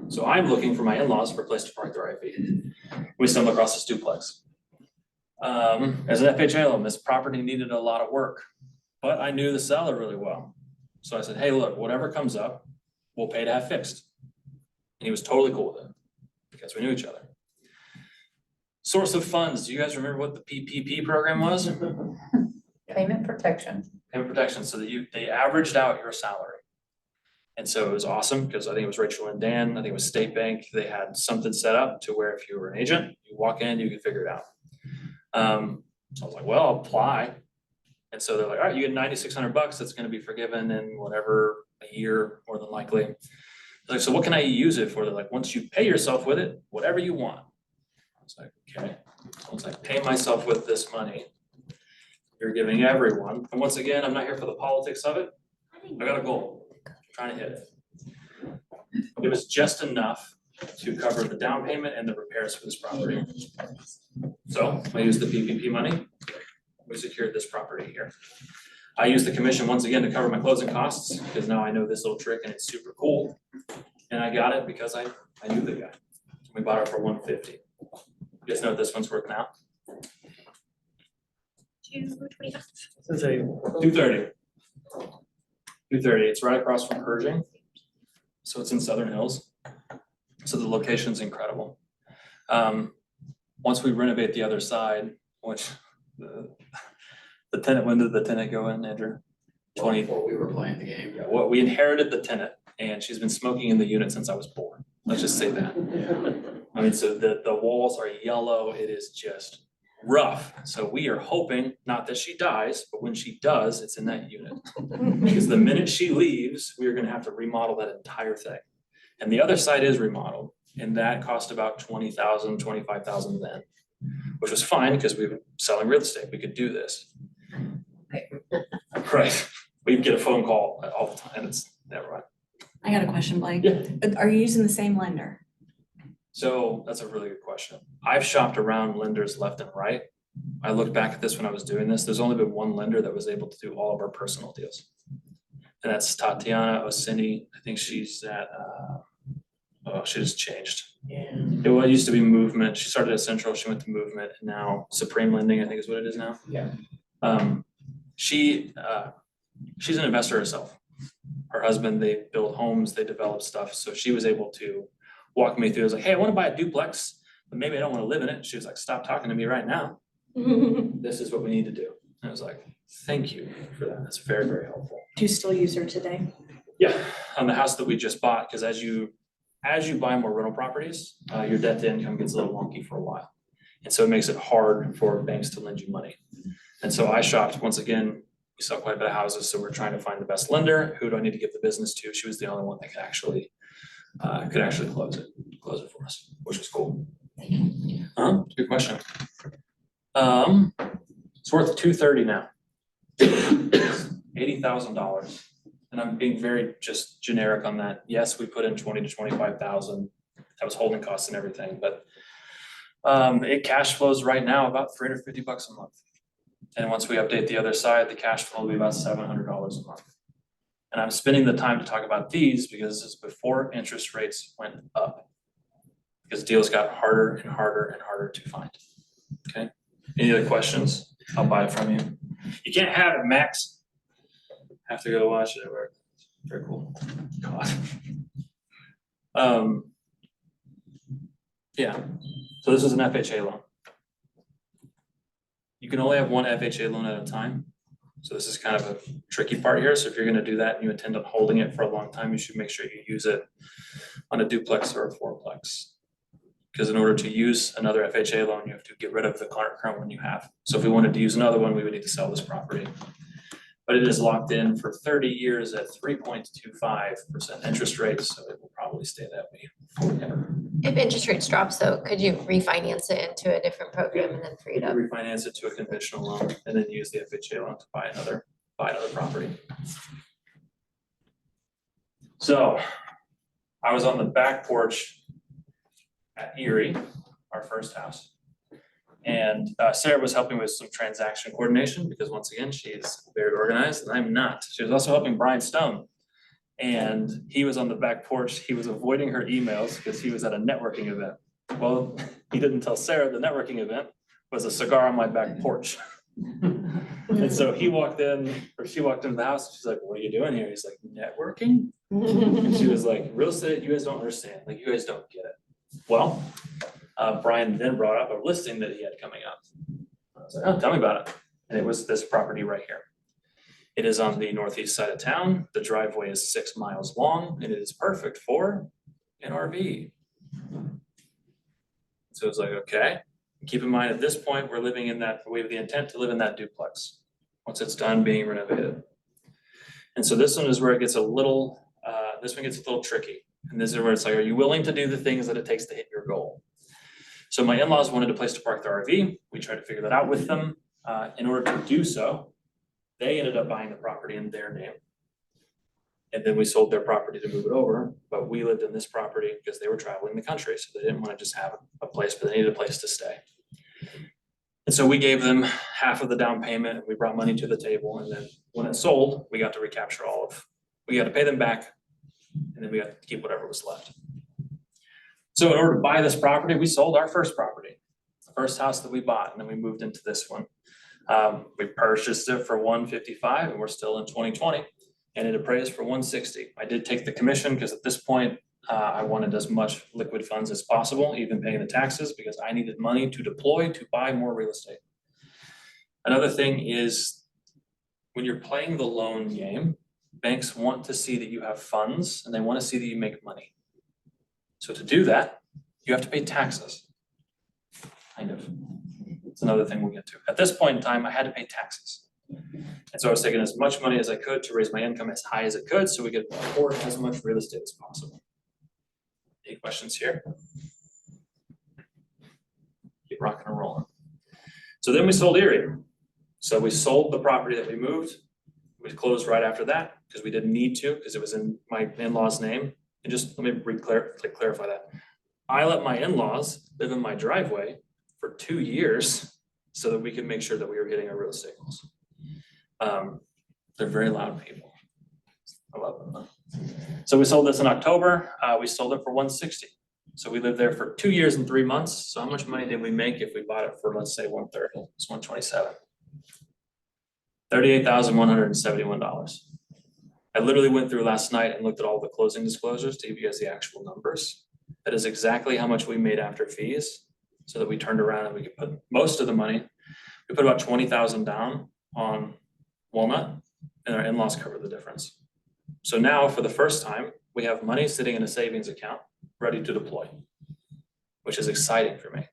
S1: So I'm looking for my in-laws for a place to park their RV. We stumbled across this duplex. As an FHA loan, this property needed a lot of work, but I knew the seller really well. So I said, hey, look, whatever comes up, we'll pay to have fixed. And he was totally cool with it because we knew each other. Source of funds. Do you guys remember what the PPP program was?
S4: Payment protection.
S1: Payment protection, so that they averaged out your salary. And so it was awesome because I think it was Rachel and Dan, I think it was State Bank. They had something set up to where if you were an agent, you walk in, you could figure it out. So I was like, well, I'll apply. And so they're like, all right, you get $9,600 that's going to be forgiven in whatever, a year, more than likely. They're like, so what can I use it for? They're like, once you pay yourself with it, whatever you want. I was like, okay. So once I pay myself with this money, you're giving everyone. And once again, I'm not here for the politics of it. I got a goal. I'm trying to hit it. It was just enough to cover the down payment and the repairs for this property. So I used the PPP money. We secured this property here. I used the commission once again to cover my closing costs because now I know this little trick and it's super cool. And I got it because I knew the guy. We bought it for $150. You guys know what this one's worth now? This is a 230. 230. It's right across from Pershing. So it's in Southern Hills. So the location's incredible. Once we renovate the other side, which the tenant, when did the tenant go in, Andrew? 20.
S3: Before we were playing the game.
S1: Yeah, well, we inherited the tenant and she's been smoking in the unit since I was born. Let's just say that. I mean, so the walls are yellow. It is just rough. So we are hoping, not that she dies, but when she does, it's in that unit. Because the minute she leaves, we are gonna have to remodel that entire thing. And the other side is remodeled, and that cost about $20,000, $25,000 then, which was fine because we were selling real estate. We could do this. Right. We'd get a phone call all the time. It's never mind.
S5: I got a question, Blake.
S1: Yeah.
S5: Are you using the same lender?
S1: So that's a really good question. I've shopped around lenders left and right. I looked back at this when I was doing this. There's only been one lender that was able to do all of our personal deals. And that's Tatiana Osini. I think she's at, she just changed.
S3: Yeah.
S1: It used to be Movement. She started at Central, she went to Movement, and now Supreme Lending, I think is what it is now.
S3: Yeah.
S1: She's an investor herself. Her husband, they build homes, they develop stuff. So she was able to walk me through. I was like, hey, I want to buy a duplex, but maybe I don't want to live in it. She was like, stop talking to me right now. This is what we need to do. And I was like, thank you for that. That's very, very helpful.
S2: Do you still use her today?
S1: Yeah, on the house that we just bought, because as you buy more rental properties, your debt to income gets a little wonky for a while. And so it makes it hard for banks to lend you money. And so I shopped, once again, we sell quite a bit of houses, so we're trying to find the best lender. Who do I need to give the business to? She was the only one that could actually close it for us, which was cool. Good question. It's worth $230 now. $20,000. And I'm being very just generic on that. Yes, we put in 20 to 25,000. That was holding costs and everything, but it cash flows right now about $350 a month. And once we update the other side, the cash flow will be about $700 a month. And I'm spending the time to talk about these because this is before interest rates went up. Because deals got harder and harder and harder to find. Okay, any other questions? I'll buy it from you. You can't have it, Max. Have to go watch it at work. Very cool. God. Yeah, so this is an FHA loan. You can only have one FHA loan at a time. So this is kind of a tricky part here. So if you're gonna do that and you intend on holding it for a long time, you should make sure you use it on a duplex or a fourplex. Because in order to use another FHA loan, you have to get rid of the current one you have. So if we wanted to use another one, we would need to sell this property. But it is locked in for 30 years at 3.25% interest rate, so it will probably stay that way forever.
S6: If interest rates drop, so could you refinance it into a different program and then free it up?
S1: Refinance it to a conventional loan and then use the FHA loan to buy another property. So I was on the back porch at Erie, our first house. And Sarah was helping with some transaction coordination because once again, she is very organized and I'm not. She was also helping Brian Stone. And he was on the back porch. He was avoiding her emails because he was at a networking event. Well, he didn't tell Sarah the networking event was a cigar on my back porch. And so he walked in, or she walked into the house. She's like, "What are you doing here?" He's like, "Networking?" And she was like, "Real estate, you guys don't understand. Like, you guys don't get it." Well, Brian then brought up a listing that he had coming up. I was like, "Oh, tell me about it." And it was this property right here. It is on the northeast side of town. The driveway is 6 miles long and it is perfect for an RV. So it's like, okay, keep in mind at this point, we're living in that, we have the intent to live in that duplex once it's done being renovated. And so this one is where it gets a little, this one gets a little tricky. And this is where it's like, are you willing to do the things that it takes to hit your goal? So my in-laws wanted a place to park their RV. We tried to figure that out with them. In order to do so, they ended up buying the property in their name. And then we sold their property to move it over, but we lived in this property because they were traveling the country. So they didn't want to just have a place, but they needed a place to stay. And so we gave them half of the down payment. We brought money to the table. And then when it sold, we got to recapture we got to pay them back. And then we got to keep whatever was left. So in order to buy this property, we sold our first property, the first house that we bought, and then we moved into this one. We purchased it for $155 and we're still in 2020 and it appraised for $160. I did take the commission because at this point, I wanted as much liquid funds as possible, even paying the taxes because I needed money to deploy to buy more real estate. Another thing is when you're playing the loan game, banks want to see that you have funds and they want to see that you make money. So to do that, you have to pay taxes, kind of. It's another thing we'll get to. At this point in time, I had to pay taxes. And so I was taking as much money as I could to raise my income as high as it could so we could afford as much real estate as possible. Any questions here? Keep rocking and rolling. So then we sold Erie. So we sold the property that we moved. We closed right after that because we didn't need to because it was in my in-laws' name. And just let me clarify that. I let my in-laws live in my driveway for 2 years so that we could make sure that we were hitting our real estate goals. They're very loud people. I love them. So we sold this in October. We sold it for $160. So we lived there for 2 years and 3 months. So how much money did we make if we bought it for, let's say, $130? It's $127. $38,171. I literally went through last night and looked at all the closing disclosures to give you guys the actual numbers. That is exactly how much we made after fees, so that we turned around and we could put most of the money. We put about $20,000 down on Walnut, and our in-laws covered the difference. So now, for the first time, we have money sitting in a savings account, ready to deploy, which is exciting for me.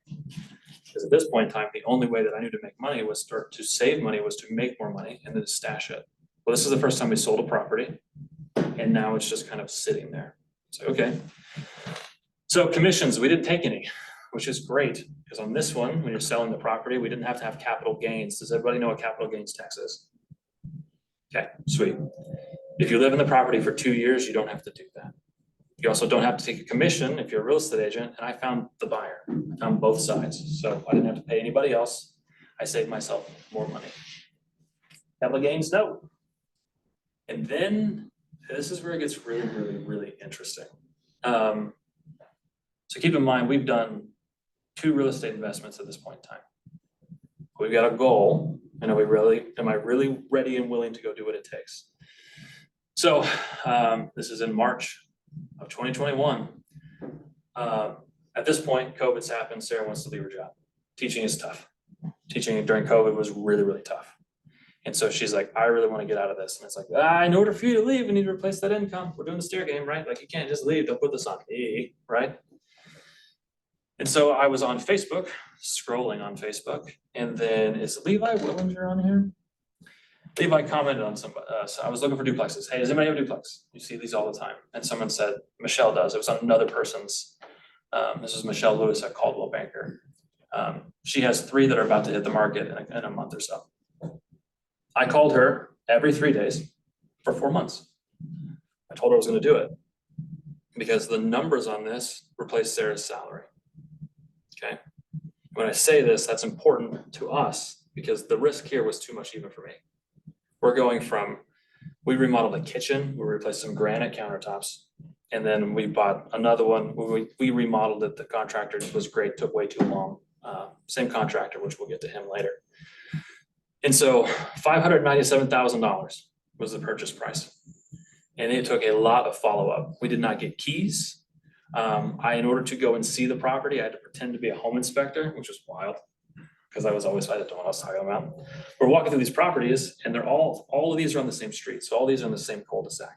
S1: Because at this point in time, the only way that I knew to make money was to save money was to make more money and then to stash it. Well, this is the first time we sold a property, and now it's just kind of sitting there. So, okay. So commissions, we didn't take any, which is great, because on this one, when you're selling the property, we didn't have to have capital gains. Does everybody know what capital gains tax is? Okay, sweet. If you live in the property for 2 years, you don't have to do that. You also don't have to take a commission if you're a real estate agent, and I found the buyer, I found both sides, so I didn't have to pay anybody else. I saved myself more money. Capital gains, no. And then, this is where it gets really, really, really interesting. So keep in mind, we've done 2 real estate investments at this point in time. We've got a goal, and am I really ready and willing to go do what it takes? So, this is in March of 2021. At this point, COVID's happened, Sarah wants to leave her job. Teaching is tough. Teaching during COVID was really, really tough. And so she's like, I really want to get out of this. And it's like, in order for you to leave, we need to replace that income. We're doing the stair game, right? Like, you can't just leave, don't put this on me, right? And so I was on Facebook, scrolling on Facebook, and then is Levi Willinger on here? Levi commented on somebody, so I was looking for duplexes. Hey, does anybody have a duplex? You see these all the time. And someone said, Michelle does. It was on another person's, this is Michelle Lewis at Caldwell Banker. She has 3 that are about to hit the market in a month or so. I called her every 3 days for 4 months. I told her I was gonna do it because the numbers on this replace Sarah's salary. Okay. When I say this, that's important to us because the risk here was too much even for me. We're going from, we remodeled a kitchen, we replaced some granite countertops, and then we bought another one. We remodeled it. The contractor was great, took way too long. Same contractor, which we'll get to him later. And so $597,000 was the purchase price. And it took a lot of follow-up. We did not get keys. In order to go and see the property, I had to pretend to be a home inspector, which was wild because I didn't know what I was talking about. We're walking through these properties and they're all of these are on the same street. So all these are in the same cul-de-sac.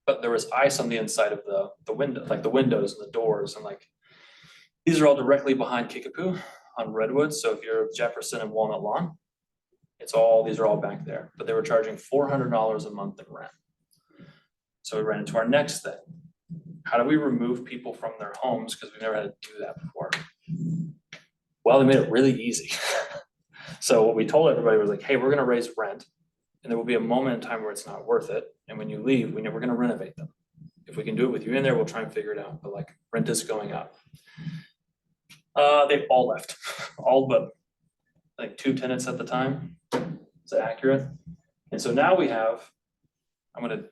S1: But there was ice on the inside of the window, like the windows and the doors, and like these are all directly behind Kickapoo on Redwood. So if you're Jefferson and Walnut Lawn, these are all back there. But they were charging $400 a month in rent. So we ran into our next thing. How do we remove people from their homes? Because we've never had to do that before. Well, they made it really easy. So what we told everybody was like, hey, we're gonna raise rent. And there will be a moment in time where it's not worth it. And when you leave, we know we're gonna renovate them. If we can do it with you in there, we'll try and figure it out. But like rent is going up. They all left, all but like 2 tenants at the time. Is that accurate? And so now we have, I'm gonna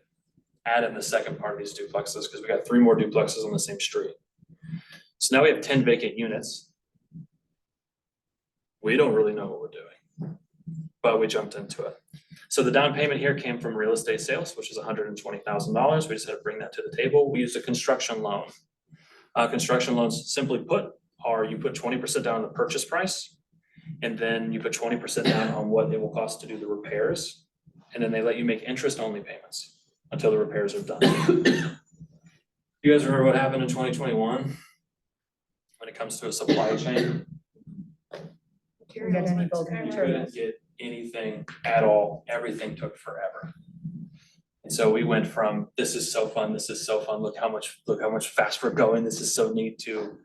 S1: add in the second part of these duplexes because we got 3 more duplexes on the same street. So now we have 10 vacant units. We don't really know what we're doing, but we jumped into it. So the down payment here came from real estate sales, which is $120,000. We just had to bring that to the table. We used a construction loan. Construction loans, simply put, are you put 20% down on the purchase price, and then you put 20% down on what it will cost to do the repairs, and then they let you make interest-only payments until the repairs are done. You guys remember what happened in 2021 when it comes to a supply chain?
S4: Couldn't get any building
S1: We
S4: materials.
S1: couldn't get anything at all. Everything took forever. And so we went from, this is so fun, look how much fast we're going, this is so neat, to,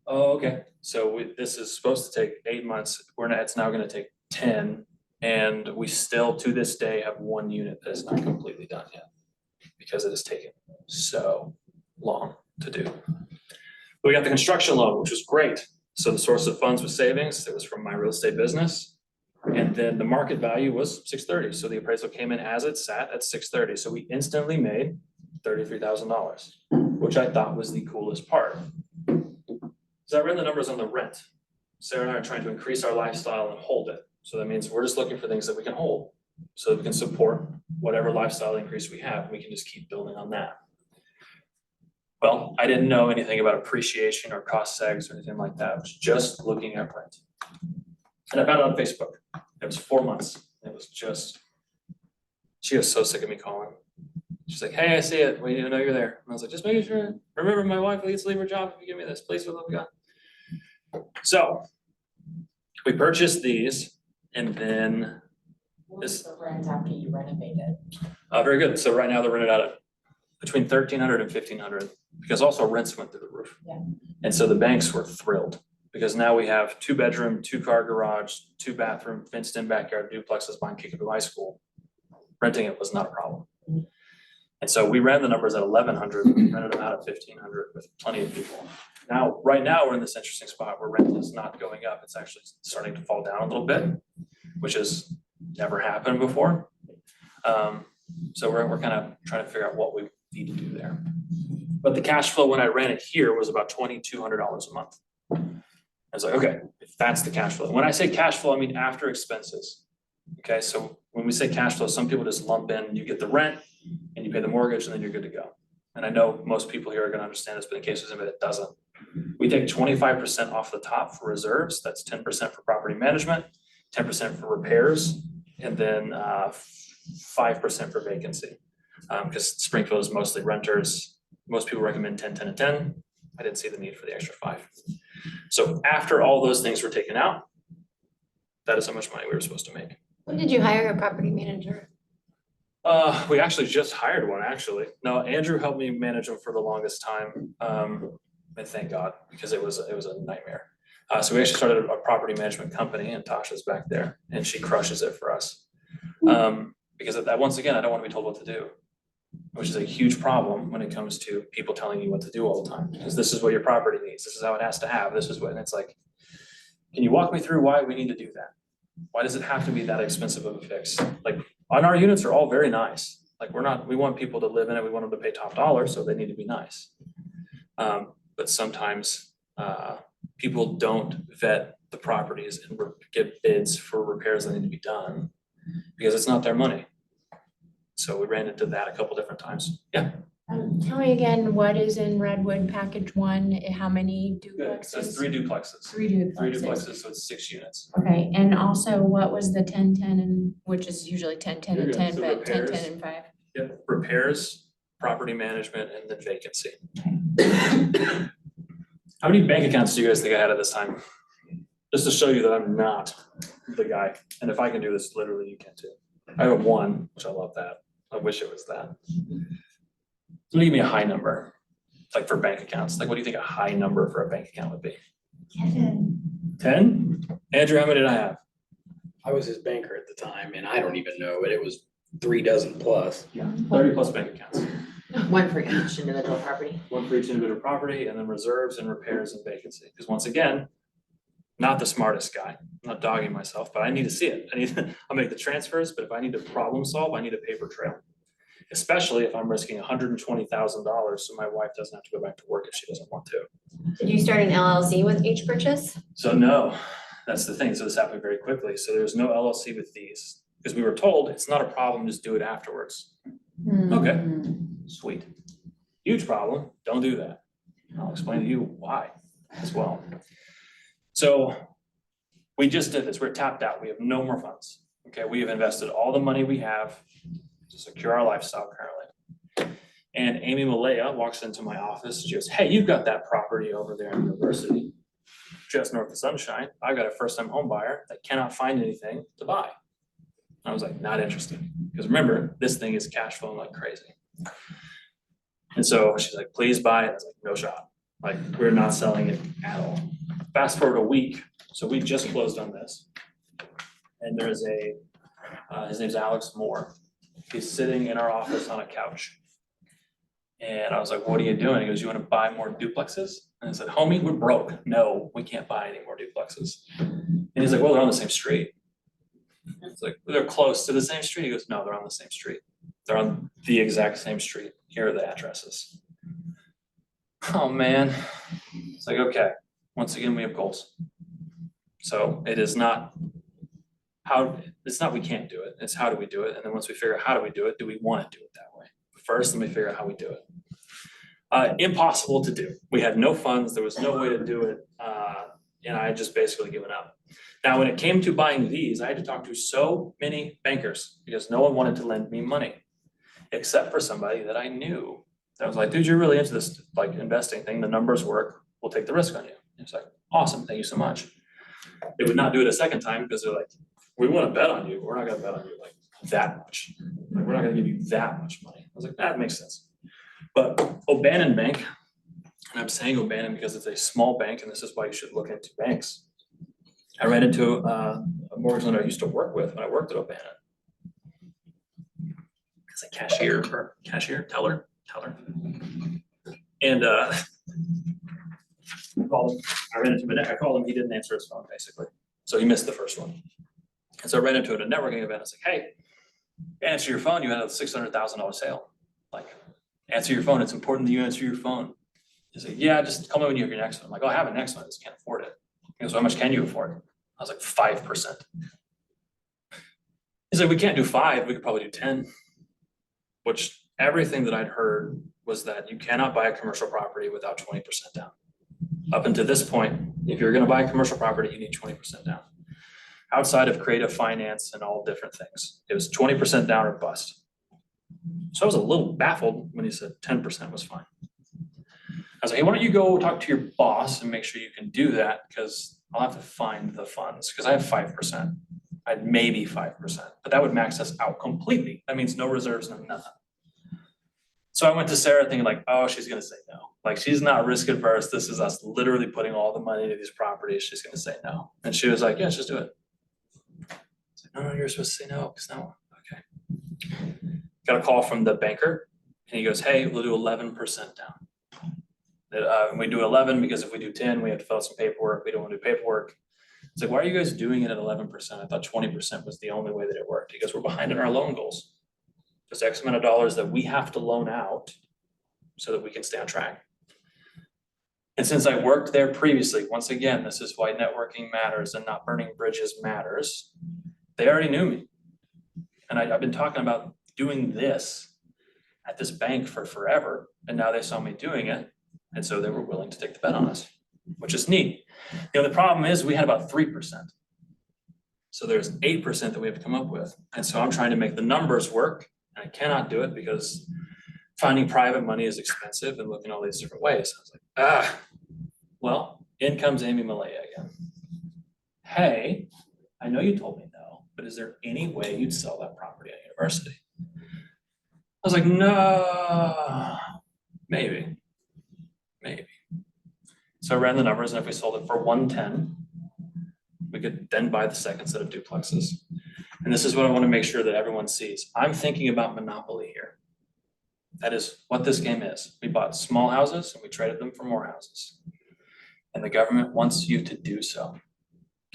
S1: oh, okay. So this is supposed to take 8 months, it's now gonna take 10. And we still, to this day, have 1 unit that is not completely done yet because it has taken so long to do. But we got the construction loan, which was great. So the source of funds was savings. It was from my real estate business. And then the market value was 630. So the appraisal came in as it sat at 630. So we instantly made $33,000, which I thought was the coolest part. So I ran the numbers on the rent. Sarah and I are trying to increase our lifestyle and hold it. So that means we're just looking for things that we can hold so that we can support whatever lifestyle increase we have. We can just keep building on that. Well, I didn't know anything about appreciation or cost segs or anything like that. I was just looking at rent. And I found it on Facebook. It was 4 months. It was just, she was so sick of me calling. She's like, hey, I see it. We didn't know you're there. And I was like, just making sure. Remember, my wife needs to leave her job if you give me this. Please, with love God. So we purchased these, and then
S4: What was the rent after you renovated?
S1: very good. So right now they're rented out at between $1,300 and $1,500 because also rents went through the roof.
S4: Yeah.
S1: And so the banks were thrilled because now we have 2-bedroom, 2-car garage, 2-bathroom, fenced-in backyard duplexes behind Kickapoo High School renting it was not a problem. And so we ran the numbers at 1,100, rented them out at 1,500 with plenty of people. Now, right now, we're in this interesting spot where rent is not going up, it's actually starting to fall down a little bit, which has never happened before. So we're kind of trying to figure out what we need to do there. But the cash flow when I ran it here was about $2,200 a month. I was like, okay, if that's the cash flow. When I say cash flow, I mean after expenses. Okay, so when we say cash flow, some people just lump in, you get the rent and you pay the mortgage and then you're good to go. And I know most people here are gonna understand this, but in case there's anybody that doesn't. We take 25% off the top for reserves, that's 10% for property management, 10% for repairs, and then 5% for vacancy. Because Springfield is mostly renters. Most people recommend 10, 10, and 10. I didn't see the need for the extra 5. So after all those things were taken out, that is how much money we were supposed to make.
S6: When did you hire a property manager?
S1: We actually just hired one, actually. No, Andrew helped me manage them for the longest time. And thank God, because it was a nightmare. So we actually started a property management company, and Tasha's back there, and she crushes it for us. Because of that, once again, I don't want to be told what to do, which is a huge problem when it comes to people telling you what to do all the time. Because this is what your property needs, this is how it has to have, this is what, and it's like, can you walk me through why we need to do that? Why does it have to be that expensive of a fix? Like, on our units are all very nice. Like, we want people to live in it, we want them to pay top dollar, so they need to be nice. But sometimes people don't vet the properties and get bids for repairs that need to be done because it's not their money. So we ran into that a couple different times. Yeah.
S4: Tell me again, what is in Redwood Package 1? How many
S1: Good. So it's
S4: duplexes?
S1: 3 duplexes.
S4: 3 duplexes.
S1: 3 duplexes, so it's 6 units.
S4: Okay, and also what was the 10, 10 and, which is usually 10, 10
S1: You're
S4: and
S1: good.
S4: 10,
S1: So
S4: but 10,
S1: repairs.
S4: 10 and 5?
S1: Yep, repairs, property management, and then vacancy. How many bank accounts do you guys think I had at this time? Just to show you that I'm not the guy. And if I can do this, literally you can too. I have 1, which I love that. I wish it was that. So give me a high number, like for bank accounts. Like, what do you think a high number for a bank account would be? 10? Andrew, how many did I have?
S3: I was his banker at the time, and I don't even know, but it was 3 dozen plus.
S1: Yeah, 30 plus bank accounts.
S7: One for each individual property.
S1: 1 for each individual property, and then reserves and repairs and vacancy. Because once again, not the smartest guy. I'm not dogging myself, but I need to see it. I'll make the transfers, but if I need to problem solve, I need a paper trail. Especially if I'm risking $120,000, so my wife doesn't have to go back to work if she doesn't want to.
S6: Did you start an LLC with each purchase?
S1: So no, that's the thing. So this happened very quickly. So there's no LLC with these. Because we were told it's not a problem, just do it afterwards. Okay, sweet. Huge problem, don't do that. I'll explain to you why as well. So we just did this, we're tapped out, we have no more funds. Okay, we have invested all the money we have to secure our lifestyle currently. And Amy Malaya walks into my office, she goes, hey, you've got that property over there in University, just north of Sunshine. I've got a first-time home buyer that cannot find anything to buy. I was like, not interested, because remember, this thing is cash flowing like crazy. And so she's like, please buy it. I was like, no shot. Like, we're not selling it at all. Fast forward a week, so we just closed on this. And there's his name's Alex Moore. He's sitting in our office on a couch. And I was like, what are you doing? He goes, you want to buy more duplexes? And I said, homie, we're broke. No, we can't buy any more duplexes. And he's like, well, they're on the same street. It's like, they're close to the same street. He goes, no, they're on the same street. They're on the exact same street. Here are the addresses. Oh, man. It's like, okay, once again, we have goals. So it is not we can't do it. It's how do we do it? And then once we figure out how do we do it, do we want to do it that way? First, let me figure out how we do it. Impossible to do. We had no funds. There was no way to do it. And I had just basically given up. Now, when it came to buying these, I had to talk to so many bankers because no one wanted to lend me money, except for somebody that I knew. That was like, dude, you're really into this like investing thing. The numbers work. We'll take the risk on you. It's like, awesome. Thank you so much. They would not do it a second time because they're like, we want to bet on you. We're not going to bet on you like that much. Like, we're not going to give you that much money. I was like, that makes sense. But O'Bannon Bank, and I'm saying O'Bannon because it's a small bank, and this is why you should look into banks. I ran into a mortgage lender I used to work with when I worked at O'Bannon. it's a cashier or teller. And I ran into him, I called him, he didn't answer his phone basically. So he missed the first one. And so I ran into it at a networking event. I was like, hey, answer your phone, you had a $600,000 sale. Like, answer your phone, it's important that you answer your phone. He's like, yeah, just call me when you have your next one. I'm like, oh, I have a next one, I just can't afford it. He goes, how much can you afford? I was like, 5%. He's like, we can't do 5, we could probably do 10. Which everything that I'd heard was that you cannot buy a commercial property without 20% down. Up until this point, if you're gonna buy a commercial property, you need 20% down. Outside of creative finance and all different things, it was 20% down or bust. So I was a little baffled when he said 10% was fine. I was like, hey, why don't you go talk to your boss and make sure you can do that, because I'll have to find the funds, because I have 5%. I had maybe 5%, but that would max us out completely. That means no reserves, no nothing. So I went to Sarah thinking like, oh, she's gonna say no. Like, she's not risk adverse. This is us literally putting all the money into these properties. She's gonna say no. And she was like, yeah, just do it. I was like, no, you're supposed to say no, because no, okay. Got a call from the banker and he goes, hey, we'll do 11% down. And we do 11 because if we do 10, we have to fill out some paperwork. We don't want to do paperwork. It's like, why are you guys doing it at 11%? I thought 20% was the only way that it worked. He goes, we're behind in our loan goals. There's X amount of dollars that we have to loan out so that we can stay on track. And since I worked there previously, once again, this is why networking matters and not burning bridges matters. They already knew me. And I've been talking about doing this at this bank for forever. And now they saw me doing it. And so they were willing to take the bet on us, which is neat. The problem is we had about 3%. So there's 8% that we have to come up with. And so I'm trying to make the numbers work. And I cannot do it because finding private money is expensive and looking all these different ways. I was like, well, in comes Amy Malaya again. Hey, I know you told me no, but is there any way you'd sell that property at university? I was like, no, maybe. So I ran the numbers, and if we sold it for 110, we could then buy the second set of duplexes. And this is what I want to make sure that everyone sees. I'm thinking about monopoly here. That is what this game is. We bought small houses and we traded them for more houses. And the government wants you to do so.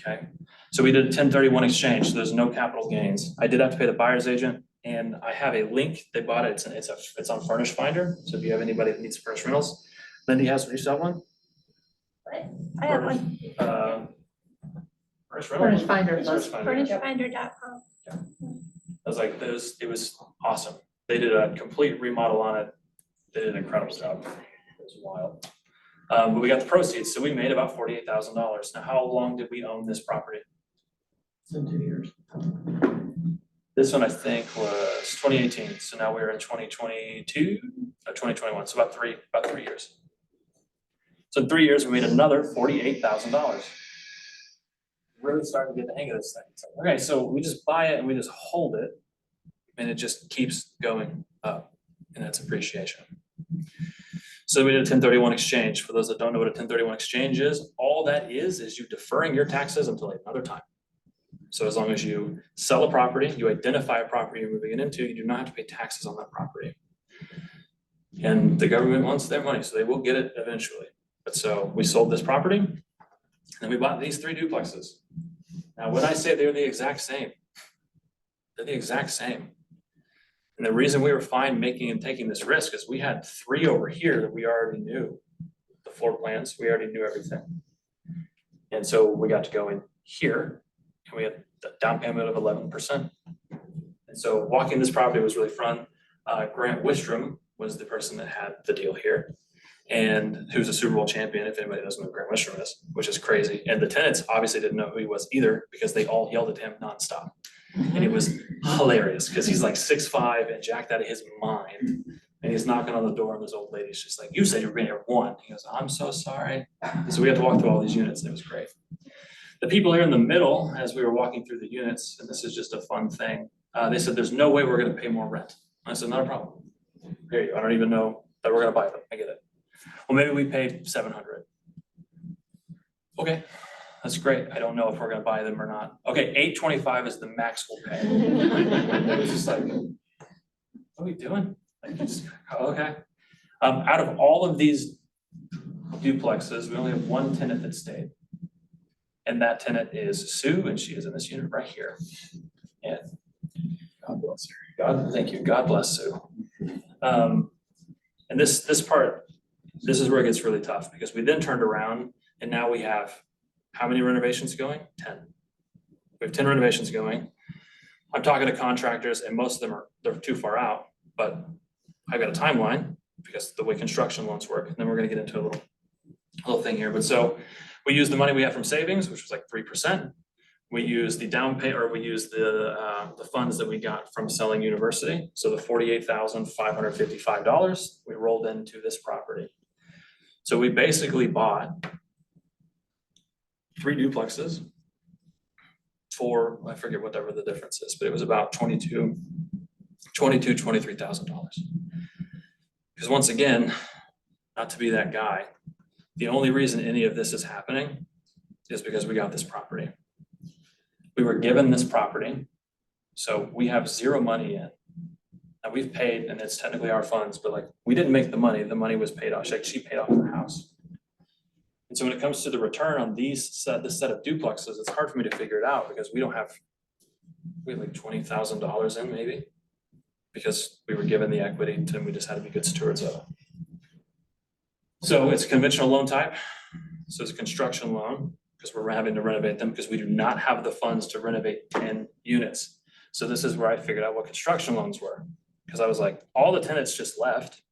S1: Okay. So we did a 1031 exchange. So there's no capital gains. I did have to pay the buyer's agent, and I have a link. They bought it. It's on Furnish Finder. So if you have anybody that needs furnished rentals, Lindy has, do you still have one?
S2: I have one.
S7: Furnish Finder.
S2: Furnishfinder.com.
S1: I was like, it was awesome. They did a complete remodel on it. They did an incredible job. It was wild. But we got the proceeds, so we made about $48,000. Now, how long did we own this property?
S7: It's in 2 years.
S1: This one, I think, was 2018. So now we're in 2022, 2021. So about three years. So in 3 years, we made another $48,000. Really starting to get the hang of this thing. It's like, okay, so we just buy it and we just hold it, and it just keeps going up, and that's appreciation. So we did a 1031 exchange. For those that don't know what a 1031 exchange is, all that is you deferring your taxes until another time. So as long as you sell a property, you identify a property you're moving it into, you do not have to pay taxes on that property. And the government wants their money, so they will get it eventually. But so we sold this property, and then we bought these 3 duplexes. Now, when I say they're the exact same, they're the exact same. And the reason we were fine making and taking this risk is we had 3 over here that we already knew. The floor plans, we already knew everything. And so we got to go in here, and we had a down payment of 11%. And so walking this property was really fun. Grant Wistrom was the person that had the deal here, and who's a Super Bowl champion, if anybody doesn't know who Grant Wistrom is, which is crazy. And the tenants obviously didn't know who he was either, because they all yelled at him nonstop. And it was hilarious because he's like 6'5" and jacked out of his mind. And he's knocking on the door, and this old lady's just like, you said you were being here 1. He goes, I'm so sorry. And so we had to walk through all these units, and it was great. The people here in the middle, as we were walking through the units, and this is just a fun thing, they said, there's no way we're going to pay more rent. And I said, not a problem. Here you go. I don't even know that we're going to buy them. I get it. Well, maybe we paid $700. Okay. That's great. I don't know if we're gonna buy them or not. Okay, $825 is the max we'll pay. It was just like, we doing? Like, just, okay. Out of all of these duplexes, we only have one tenant that stayed. And that tenant is Sue, and she is in this unit right here. And
S3: God bless her.
S1: God, thank you, God bless Sue. And this part, this is where it gets really tough, because we then turned around and now we have how many renovations going? 10. We have 10 renovations going. I'm talking to contractors and most of them they're too far out, but I've got a timeline because the way construction loans work, and then we're gonna get into a little thing here. But so we use the money we have from savings, which was like 3%. We use the down pay, or we use the funds that we got from selling university. So the $48,555 we rolled into this property. So we basically bought 3 duplexes for, I forget whatever the difference is, but it was about $23,000. Because once again, not to be that guy, the only reason any of this is happening is because we got this property. We were given this property, so we have 0 money in. And we've paid, and it's technically our funds, but like, we didn't make the money was paid off, she paid off her house. And so when it comes to the return on this set of duplexes, it's hard for me to figure it out because we have like $20,000 in maybe. Because we were given the equity and we just had to be good stewards of it. So it's a conventional loan type. So it's a construction loan because we're having to renovate them because we do not have the funds to renovate 10 units. So this is where I figured out what construction loans were. Because I was like, all the tenants just left.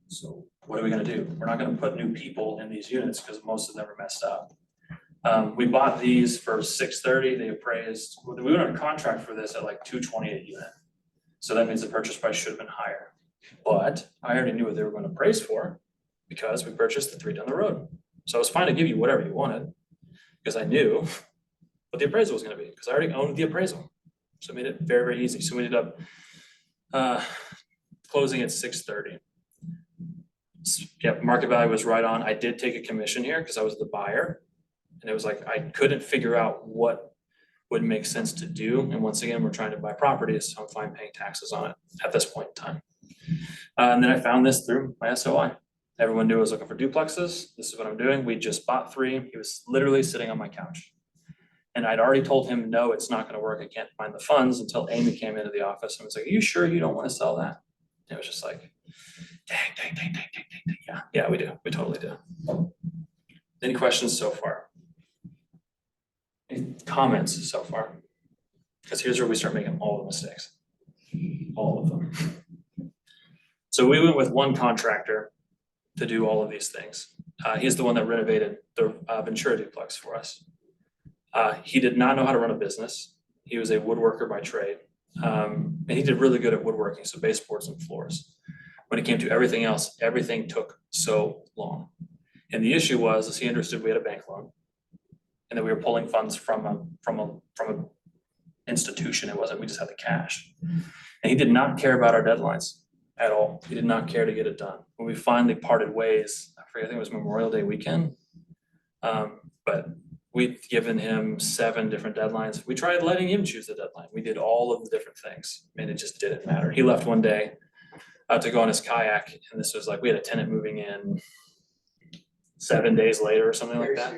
S1: So what are we gonna do? We're not gonna put new people in these units because most of them are messed up. We bought these for $630. They appraised, we went on a contract for this at like $220 a unit. So that means the purchase price should have been higher. But I already knew what they were going to appraise for because we purchased the 3 down the road. So I was fine to give you whatever you wanted because I knew what the appraisal was going to be because I already owned the appraisal. So it made it very, very easy. So we ended up closing at $630. Yeah, market value was right on. I did take a commission here because I was the buyer. And it was like, I couldn't figure out what would make sense to do. And once again, we're trying to buy properties, so I'm fine paying taxes on it at this point in time. And then I found this through my SOI. Everyone knew I was looking for duplexes. This is what I'm doing. We just bought 3. He was literally sitting on my couch. And I'd already told him, no, it's not gonna work. I can't find the funds until Amy came into the office and was like, are you sure you don't wanna sell that? And it was just like, dang. Yeah, we do. We totally do. Any questions so far? Any comments so far? Because here's where we start making all the mistakes. All of them. So we went with one contractor to do all of these things. He's the one that renovated the Ventura duplex for us. He did not know how to run a business. He was a woodworker by trade. And he did really good at woodworking, so baseboards and floors. When it came to everything else, everything took so long. And the issue was, as he understood, we had a bank loan. And then we were pulling funds from a institution. It wasn't, we just had the cash. And he did not care about our deadlines at all. He did not care to get it done. When we finally parted ways, I forget, I think it was Memorial Day weekend. But we'd given him 7 different deadlines. We tried letting him choose the deadline. We did all of the different things and it just didn't matter. He left one day to go on his kayak. And this was like, we had a tenant moving in 7 days later or something like that.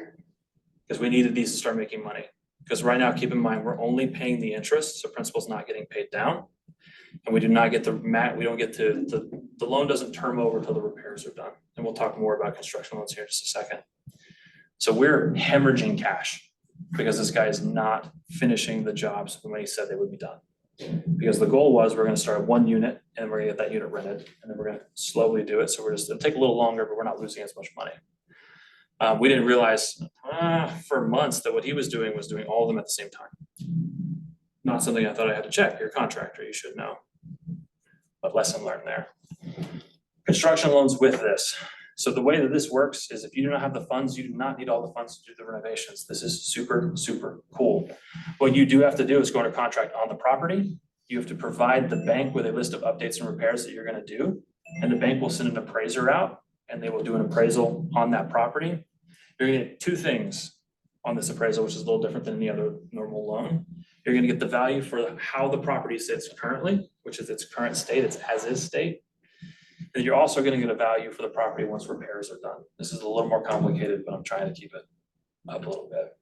S1: Because we needed these to start making money. Because right now, keep in mind, we're only paying the interest, so principal's not getting paid down. And we do not get the loan doesn't term over until the repairs are done. And we'll talk more about construction loans here in just a second. So we're hemorrhaging cash because this guy is not finishing the jobs when he said they would be done. Because the goal was we're gonna start 1 unit and we're gonna get that unit rented and then we're gonna slowly do it. So it'll take a little longer, but we're not losing as much money. We didn't realize for months that what he was doing all of them at the same time. Not something I thought I had to check. You're a contractor, you should know. But lesson learned there. Construction loans with this. So the way that this works is if you do not have the funds, you do not need all the funds to do the renovations. This is super, super cool. What you do have to do is go under contract on the property. You have to provide the bank with a list of updates and repairs that you're gonna do. And the bank will send an appraiser out and they will do an appraisal on that property. You're gonna get 2 things on this appraisal, which is a little different than any other normal loan. You're gonna get the value for how the property sits currently, which is its current state, its as-is state. And you're also gonna get a value for the property once repairs are done. This is a little more complicated, but I'm trying to keep it up a little bit.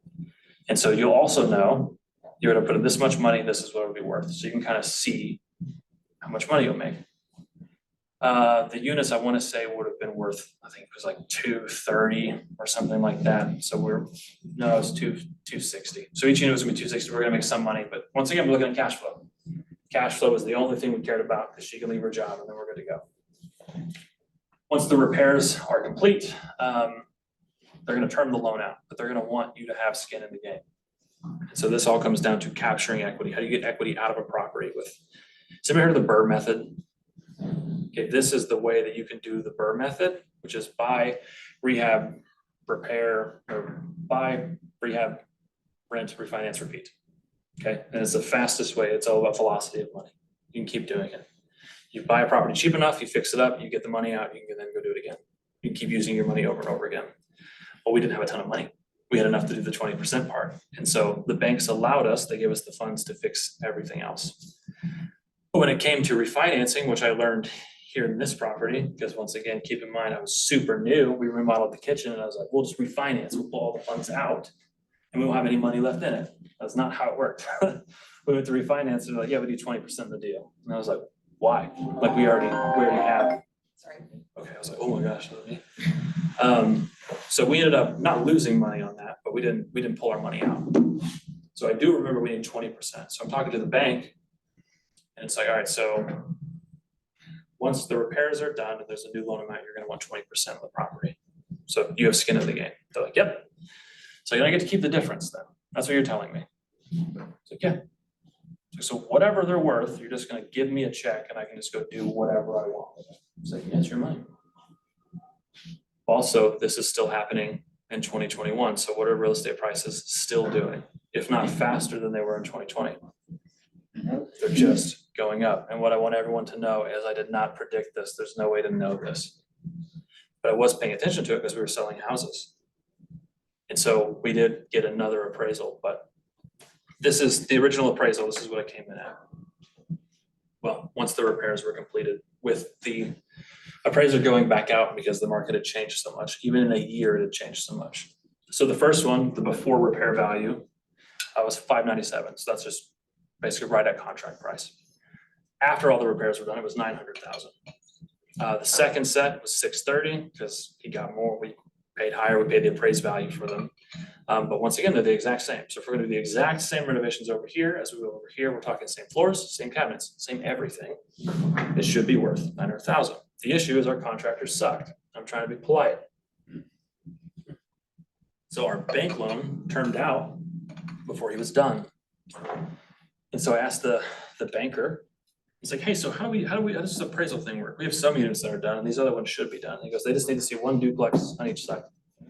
S1: And so you'll also know, you're gonna put in this much money, this is what it'll be worth, so you can kind of see how much money you'll make. The units I wanna say would have been worth, I think it was like 230 or something like that, so no, it's 260. So each unit was gonna be 260, we're gonna make some money, but once again, we're looking at cash flow. Cash flow is the only thing we cared about, because she can leave her job and then we're good to go. Once the repairs are complete, they're gonna term the loan out, but they're gonna want you to have skin in the game. And so this all comes down to capturing equity. How do you get equity out of a property with, has anybody heard of the BRRRR method? Okay, this is the way that you can do the BRRRR method, which is buy, rehab, repair, or buy, rehab, rent, refinance, repeat. Okay, and it's the fastest way. It's all about velocity of money. You can keep doing it. You buy a property cheap enough, you fix it up, you get the money out, you can then go do it again. You can keep using your money over and over again. Well, we didn't have a ton of money. We had enough to do the 20% part. And so the banks allowed us, they gave us the funds to fix everything else. But when it came to refinancing, which I learned here in this property, because once again, keep in mind, I was super new. We remodeled the kitchen and I was like, we'll just refinance, we'll pull all the funds out and we won't have any money left in it. That's not how it worked. We went to refinance and they're like, yeah, we do 20% of the deal. And I was like, why? Like we already have.
S6: Sorry.
S1: Okay, I was like, oh my gosh, that was me. So we ended up not losing money on that, but we didn't pull our money out. So I do remember we need 20%. So I'm talking to the bank and it's like, all right, so once the repairs are done and there's a new loan amount, you're gonna want 20% of the property. So you have skin in the game. They're like, yep. So you're gonna get to keep the difference then. That's what you're telling me. It's like, yeah. So whatever they're worth, you're just gonna give me a check and I can just go do whatever I want with it. It's like, yeah, it's your money. Also, this is still happening in 2021. So what are real estate prices still doing? If not faster than they were in 2020. They're just going up. And what I want everyone to know is I did not predict this. There's no way to know this. But I was paying attention to it because we were selling houses. And so we did get another appraisal, but this is the original appraisal. This is what it came in at. Well, once the repairs were completed, with the appraiser going back out because the market had changed so much. Even in a year, it had changed so much. So the first one, the before repair value, was $597. So that's just basically right at contract price. After all the repairs were done, it was $900,000. The second set was $630 because he got more. We paid higher. We paid the appraised value for them. But once again, they're the exact same. So if we're gonna do the exact same renovations over here as we will over here, we're talking same floors, same cabinets, same everything. It should be worth $900,000. The issue is our contractors sucked. I'm trying to be polite. So our bank loan turned out before he was done. And so I asked the banker, he's like, hey, so how does this appraisal thing work? We have some units that are done and these other ones should be done. And he goes, they just need to see one duplex on each side. I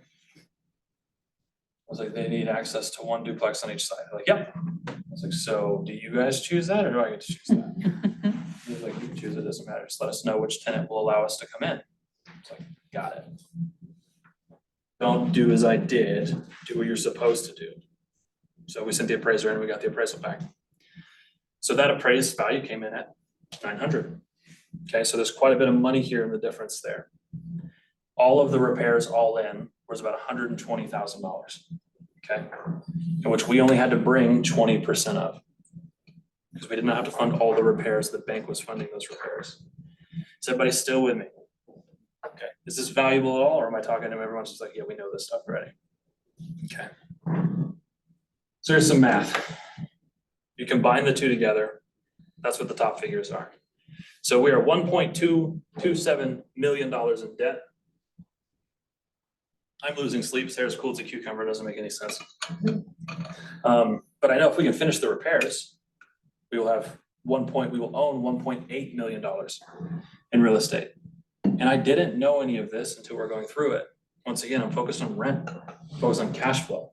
S1: was like, they need access to one duplex on each side. They're like, yep. I was like, so do you guys choose that or do I get to choose that? He was like, you can choose, it doesn't matter. Just let us know which tenant will allow us to come in. It's like, got it. Don't do as I did, do what you're supposed to do. So we sent the appraiser in, we got the appraisal back. So that appraised value came in at 900. Okay, so there's quite a bit of money here in the difference there. All of the repairs all in was about $120,000. Okay, in which we only had to bring 20% of. Because we did not have to fund all the repairs, the bank was funding those repairs. Is everybody still with me? Okay, is this valuable at all, or am I talking to everyone's just like, yeah, we know this stuff already? Okay. So here's some math. You combine the two together, that's what the top figures are. So we are $1.227 million in debt. I'm losing sleep, Sarah's cool as a cucumber, doesn't make any sense. But I know if we can finish the repairs, we will own $1.8 million in real estate. And I didn't know any of this until we're going through it. Once again, I'm focused on rent, focused on cash flow.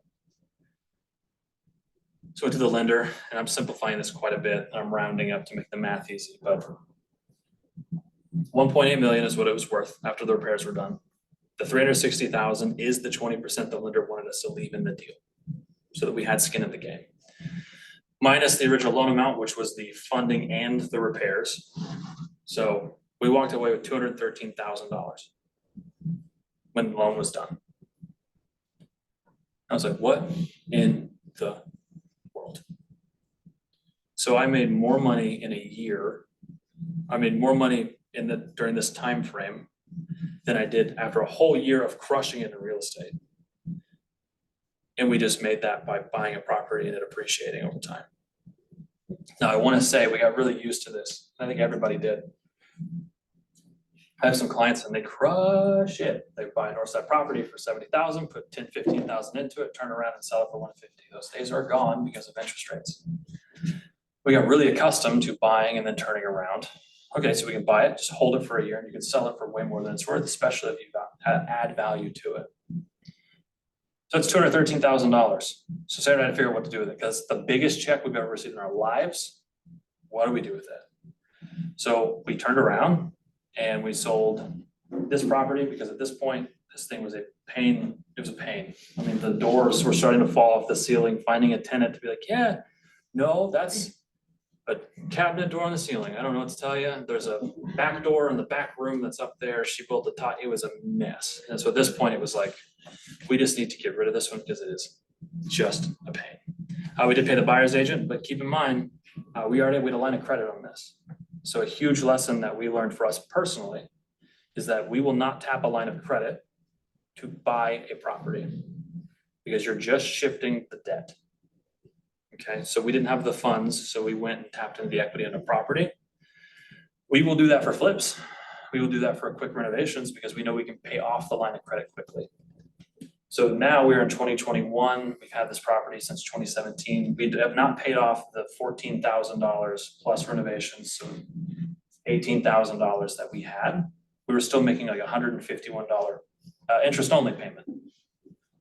S1: So I went to the lender, and I'm simplifying this quite a bit. I'm rounding up to make the math easy, but 1.8 million is what it was worth after the repairs were done. The 360,000 is the 20% the lender wanted us to leave in the deal so that we had skin in the game. minus the original loan amount, which was the funding and the repairs. So we walked away with $213,000 when the loan was done. I was like, what in the world? So I made more money in a year. I made more money during this time frame than I did after a whole year of crushing it in real estate. And we just made that by buying a property and it appreciating over time. Now, I want to say we got really used to this. I think everybody did. I have some clients and they crush it. They buy a Northside property for 70,000, put 10, 15,000 into it, turn around and sell it for 150. Those days are gone because of interest rates. We got really accustomed to buying and then turning around. Okay, so we can buy it, just hold it for a year and you can sell it for way more than it's worth, especially if you add value to it. So it's $213,000. So Sarah and I had to figure out what to do with it because the biggest check we've ever received in our lives, what do we do with it? So we turned around and we sold this property because at this point, this thing was a pain. It was a pain. I mean, the doors were starting to fall off the ceiling, finding a tenant to be like, yeah, no, that's a cabinet door on the ceiling. I don't know what to tell you. There's a back door in the back room that's up there. She built the top. It was a mess. And so at this point, it was like, we just need to get rid of this one because it is just a pain. We did pay the buyer's agent, but keep in mind, we had a line of credit on this. So a huge lesson that we learned for us personally is that we will not tap a line of credit to buy a property because you're just shifting the debt. Okay, so we didn't have the funds, so we went and tapped into the equity in a property. We will do that for flips. We will do that for quick renovations because we know we can pay off the line of credit quickly. So now we're in 2021. We've had this property since 2017. We have not paid off the $14,000 plus renovations, so $18,000 that we had. We were still making like $151 interest only payment.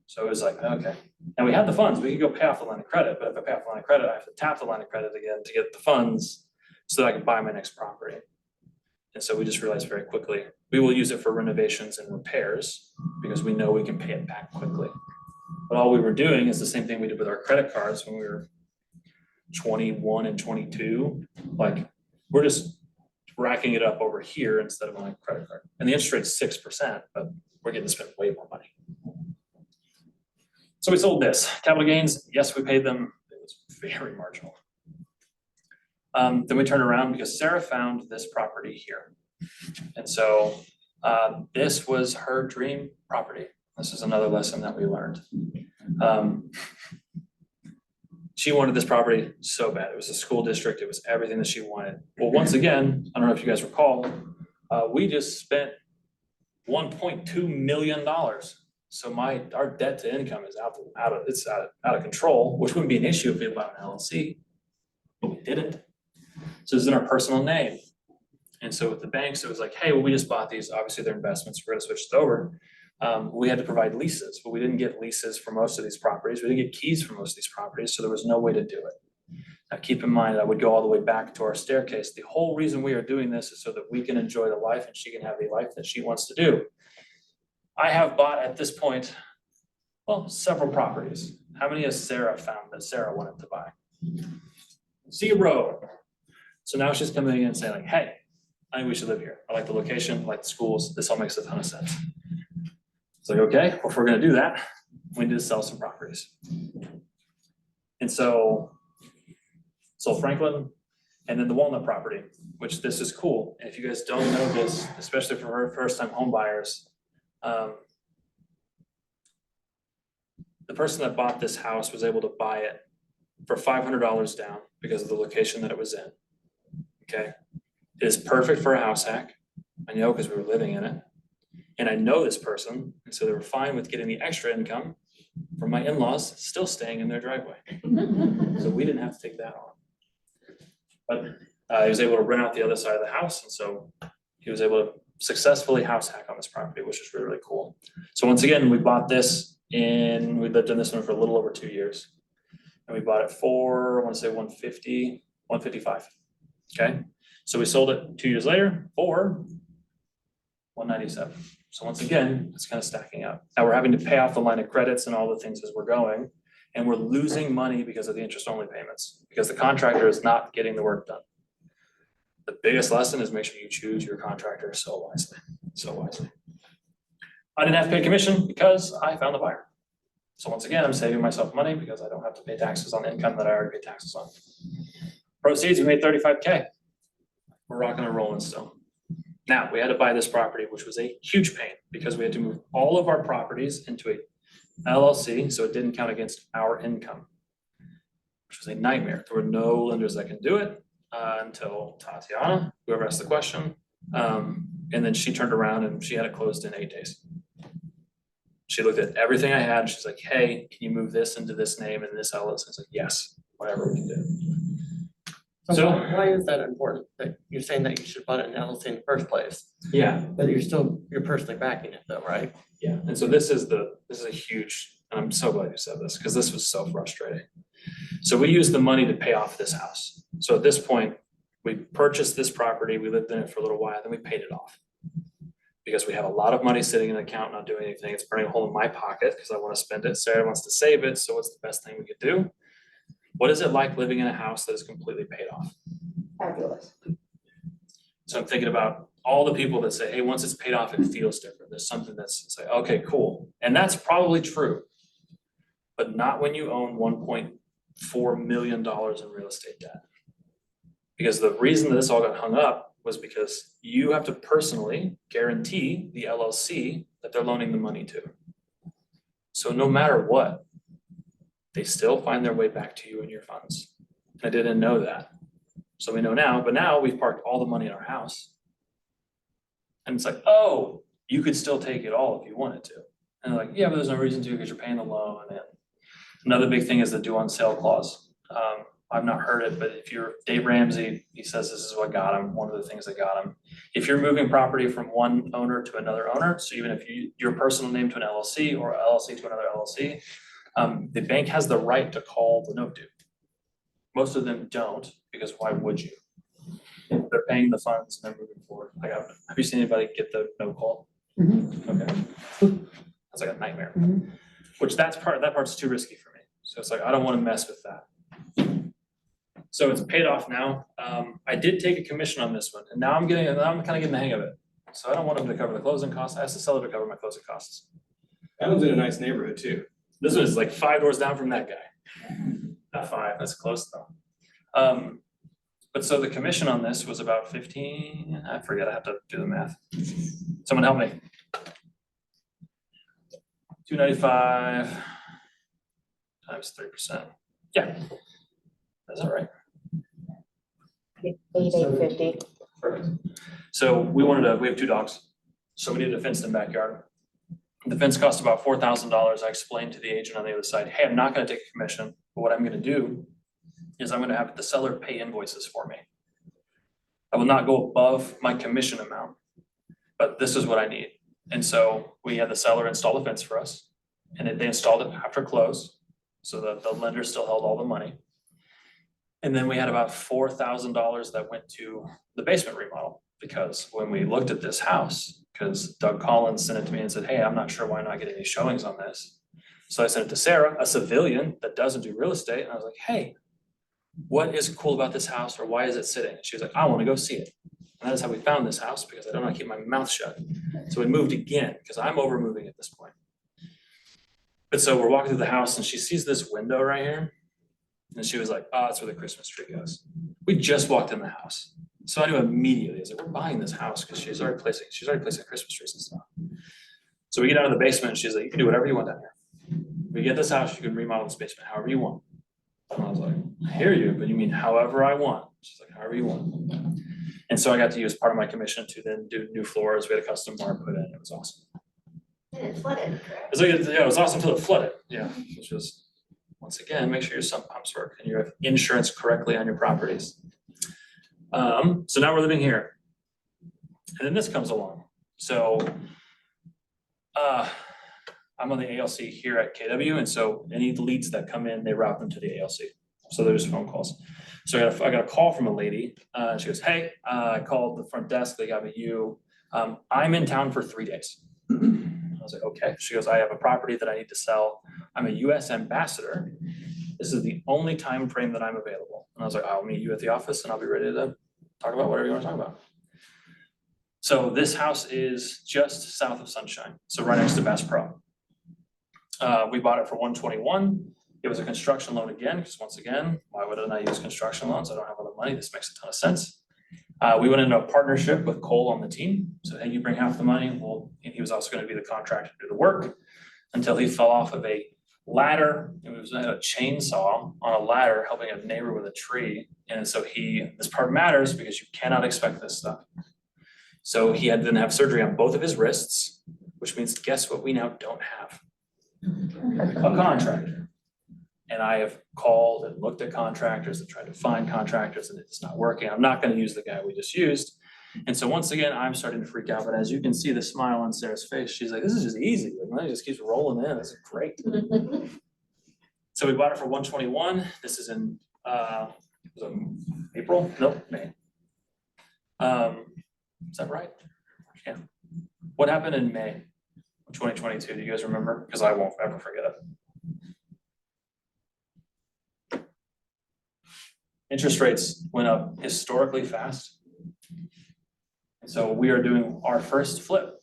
S1: So it was like, okay. And we had the funds. We could go pay off the line of credit, but if I pay off the line of credit, I have to tap the line of credit again to get the funds so that I can buy my next property. And so we just realized very quickly, we will use it for renovations and repairs because we know we can pay it back quickly. But all we were doing is the same thing we did with our credit cards when we were 21 and 22. Like, we're just racking it up over here instead of on a credit card. And the interest rate's 6%, but we're getting to spend way more money. So we sold this. Capital gains, yes, we paid them. It was very marginal. Then we turned around because Sarah found this property here. And so this was her dream property. This is another lesson that we learned. She wanted this property so bad. It was a school district. It was everything that she wanted. Well, once again, I don't know if you guys recall, we just spent $1.2 million. So our debt to income is out of control, which wouldn't be an issue if we bought an LLC, but we didn't. So it's in our personal name. And so with the banks, it was like, hey, well, we just bought these. Obviously, they're investments. We're going to switch it over. We had to provide leases, but we didn't get leases for most of these properties. We didn't get keys for most of these properties, so there was no way to do it. Now, keep in mind, I would go all the way back to our staircase. The whole reason we are doing this is so that we can enjoy the life and she can have the life that she wants to do. I have bought at this point, well, several properties. How many has Sarah found that Sarah wanted to buy? 0. So now she's coming in and saying like, hey, I think we should live here. I like the location, I like the schools. This all makes a ton of sense. It's like, okay, well, if we're gonna do that, we need to sell some properties. And so sold Franklin and then the Walnut property, which this is cool. And if you guys don't know this, especially for first time home buyers, the person that bought this house was able to buy it for $500 down because of the location that it was in. Okay, it is perfect for a house hack. I know because we were living in it. And I know this person, and so they were fine with getting the extra income from my in-laws still staying in their driveway. So we didn't have to take that on. But he was able to rent out the other side of the house, and so he was able to successfully house hack on this property, which is really, really cool. So once again, we bought this we lived in this one for a little over 2 years. And we bought it for, I want to say 150, 155. Okay, so we sold it 2 years later for 197. So once again, it's kind of stacking up. Now we're having to pay off the line of credits and all the things as we're going. And we're losing money because of the interest only payments, because the contractor is not getting the work done. The biggest lesson is make sure you choose your contractor so wisely, so wisely. I didn't have to pay commission because I found the buyer. So once again, I'm saving myself money because I don't have to pay taxes on the income that I already paid taxes on. Proceeds, we made 35K. We're rocking and rolling still. Now, we had to buy this property, which was a huge pain because we had to move all of our properties into a LLC, so it didn't count against our income, which was a nightmare. There were no lenders that can do it until Tatiana, whoever asked the question. And then she turned around and she had it closed in 8 days. She looked at everything I had and she's like, hey, can you move this into this name and this LLC? I was like, yes, whatever we can do.
S8: So why is that important? That you're saying that you should buy an LLC in the first place,
S1: Yeah,
S8: but you're personally backing it though, right?
S1: yeah. And so this is a huge, and I'm so glad you said this because this was so frustrating. So we used the money to pay off this house. So at this point, we purchased this property, we lived in it for a little while, then we paid it off. Because we have a lot of money sitting in an account, not doing anything. It's burning a hole in my pocket because I want to spend it. Sarah wants to save it. So what's the best thing we could do? What is it like living in a house that is completely paid off?
S2: Fabulous.
S1: So I'm thinking about all the people that say, hey, once it's paid off, it feels different. There's something that's it's like, okay, cool. And that's probably true. But not when you own $1.4 million in real estate debt. Because the reason that this all got hung up was because you have to personally guarantee the LLC that they're loaning the money to. So no matter what, they still find their way back to you and your funds. I didn't know that. So we know now, but now we've parked all the money in our house. And it's like, oh, you could still take it all if you wanted to. And they're like, yeah, but there's no reason to because you're paying the loan. And another big thing is the due on sale clause. I've not heard it, but if you're Dave Ramsey, he says this is what got him, one of the things that got him. If you're moving property from one owner to another owner, so even if your personal name to an LLC or LLC to another LLC, the bank has the right to call the note due. Most of them don't, because why would you? If they're paying the funds and they're moving forward. Have you seen anybody get the no call? Okay. That's like a nightmare. Which that part's too risky for me. So it's like, I don't want to mess with that. So it's paid off now. I did take a commission on this one, and now I'm kind of getting the hang of it. So I don't want them to cover the closing costs. I asked the seller to cover my closing costs.
S9: That one's in a nice neighborhood too.
S1: This was like 5 doors down from that guy. Not 5, that's close though. But so the commission on this was about 15, I forget, I have to do the math. Someone help me. 295 times 3%. Yeah, that's all right.
S4: 850.
S1: Perfect. So we have 2 dogs, so we needed a fenced in backyard. The fence cost about $4,000. I explained to the agent on the other side, hey, I'm not gonna take a commission, but what I'm gonna do is I'm gonna have the seller pay invoices for me. I will not go above my commission amount, but this is what I need. And so we had the seller install the fence for us, and they installed it after close, so that the lender still held all the money. And then we had about $4,000 that went to the basement remodel, because when we looked at this house, because Doug Collins sent it to me and said, hey, I'm not sure why I'm not getting any showings on this. So I sent it to Sarah, a civilian that doesn't do real estate. And I was like, hey, what is cool about this house, or why is it sitting? And she was like, I want to go see it. And that is how we found this house, because I don't want to keep my mouth shut. So we moved again, because I'm over moving at this point. But so we're walking through the house and she sees this window right here. And she was like, oh, that's where the Christmas tree goes. We just walked in the house. So I knew immediately, I was like, we're buying this house because she's already placing Christmas trees and stuff. So we get out of the basement and she's like, you can do whatever you want down here. We get this house, you can remodel this basement however you want. And I was like, I hear you, but you mean however I want? She's like, however you want. And so I got to use part of my commission to then do new floors. We had a custom bar put in. It was awesome.
S6: And it flooded, correct?
S1: It was awesome until it flooded. Yeah, which was, once again, make sure your sump pumps work and you have insurance correctly on your properties. So now we're living here. And then this comes along. So I'm on the ALC here at KW, and so any leads that come in, they route them to the ALC. So there's phone calls. So I got a call from a lady. She goes, hey, I called the front desk, they got me you. I'm in town for 3 days. I was like, okay. She goes, I have a property that I need to sell. I'm a US ambassador This is the only time frame that I'm available. And I was like, I'll meet you at the office and I'll be ready to talk about whatever you want to talk about. So this house is just south of Sunshine, so right next to Bass Pro. We bought it for 121. It was a construction loan again, because once again, why wouldn't I use construction loans? I don't have other money. This makes a ton of sense. We went into a partnership with Cole on the team. So hey, you bring half the money. Well, and he was also going to be the contractor to do the work until he fell off of a ladder. It was a chainsaw on a ladder helping a neighbor with a tree. And so this part matters because you cannot expect this stuff. So he had to then have surgery on both of his wrists, which means guess what we now don't have? A contractor. And I have called and looked at contractors and tried to find contractors and it's not working. I'm not going to use the guy we just used. And so once again, I'm starting to freak out. But as you can see the smile on Sarah's face, she's like, this is just easy. Like, money just keeps rolling in. This is great. So we bought it for 121. This is in April? Nope, May. Is that right? Yeah. What happened in May of 2022? Do you guys remember? Because I won't ever forget it. Interest rates went up historically fast. And so we are doing our first flip.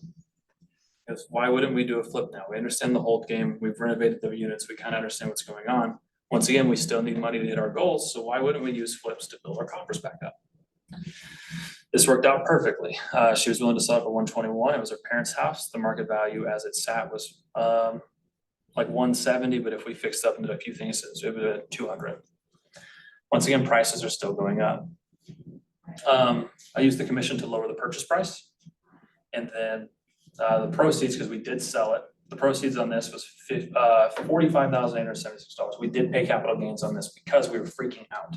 S1: Because why wouldn't we do a flip now? We understand the hold game. We've renovated the units. We kind of understand what's going on. Once again, we still need money to hit our goals. So why wouldn't we use flips to build our coffers back up? This worked out perfectly. She was willing to sell it for 121. It was her parents' house. The market value as it sat was like 170, but if we fixed up and did a few things, it would have 200. Once again, prices are still going up. I used the commission to lower the purchase price. And then the proceeds, because we did sell it, the proceeds on this was $45,876. We did pay capital gains on this because we were freaking out.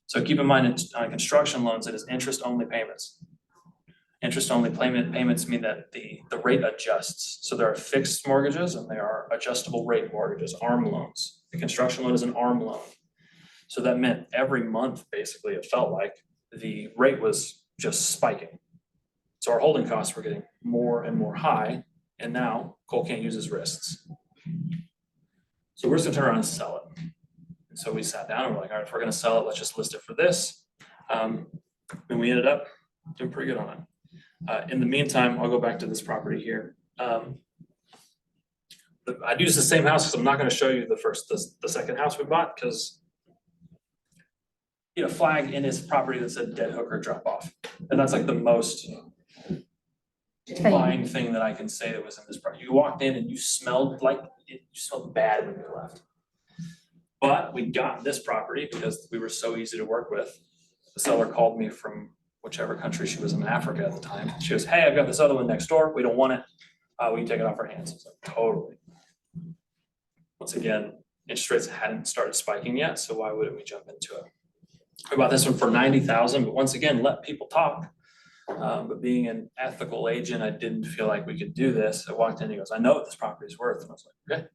S1: So keep in mind, on construction loans, it is interest-only payments. Interest-only payments mean that the rate adjusts. So there are fixed mortgages and there are adjustable rate mortgages, ARM loans. The construction loan is an ARM loan. So that meant every month, basically, it felt like the rate was just spiking. So our holding costs were getting more and more high, and now Cole can't use his wrists. So we're just gonna turn around and sell it. And so we sat down and we're like, all right, if we're gonna sell it, let's just list it for this. And we ended up doing pretty good on it. In the meantime, I'll go back to this property here. I'd use the same house because I'm not gonna show you the second house we bought because he had a flag in his property that said dead hooker drop off. And that's like the most fine thing that I can say that was in this property. You walked in and you smelled bad when you left. But we got this property because we were so easy to work with. The seller called me from whichever country she was in, Africa at the time. She goes, hey, I've got this other one next door. We don't want it. We can take it off our hands. I was like, totally. Once again, interest rates hadn't started spiking yet, so why wouldn't we jump into it? We bought this one for $90,000, but once again, let people talk. But being an ethical agent, I didn't feel like we could do this. I walked in, he goes, I know what this property is worth. And I was like, okay.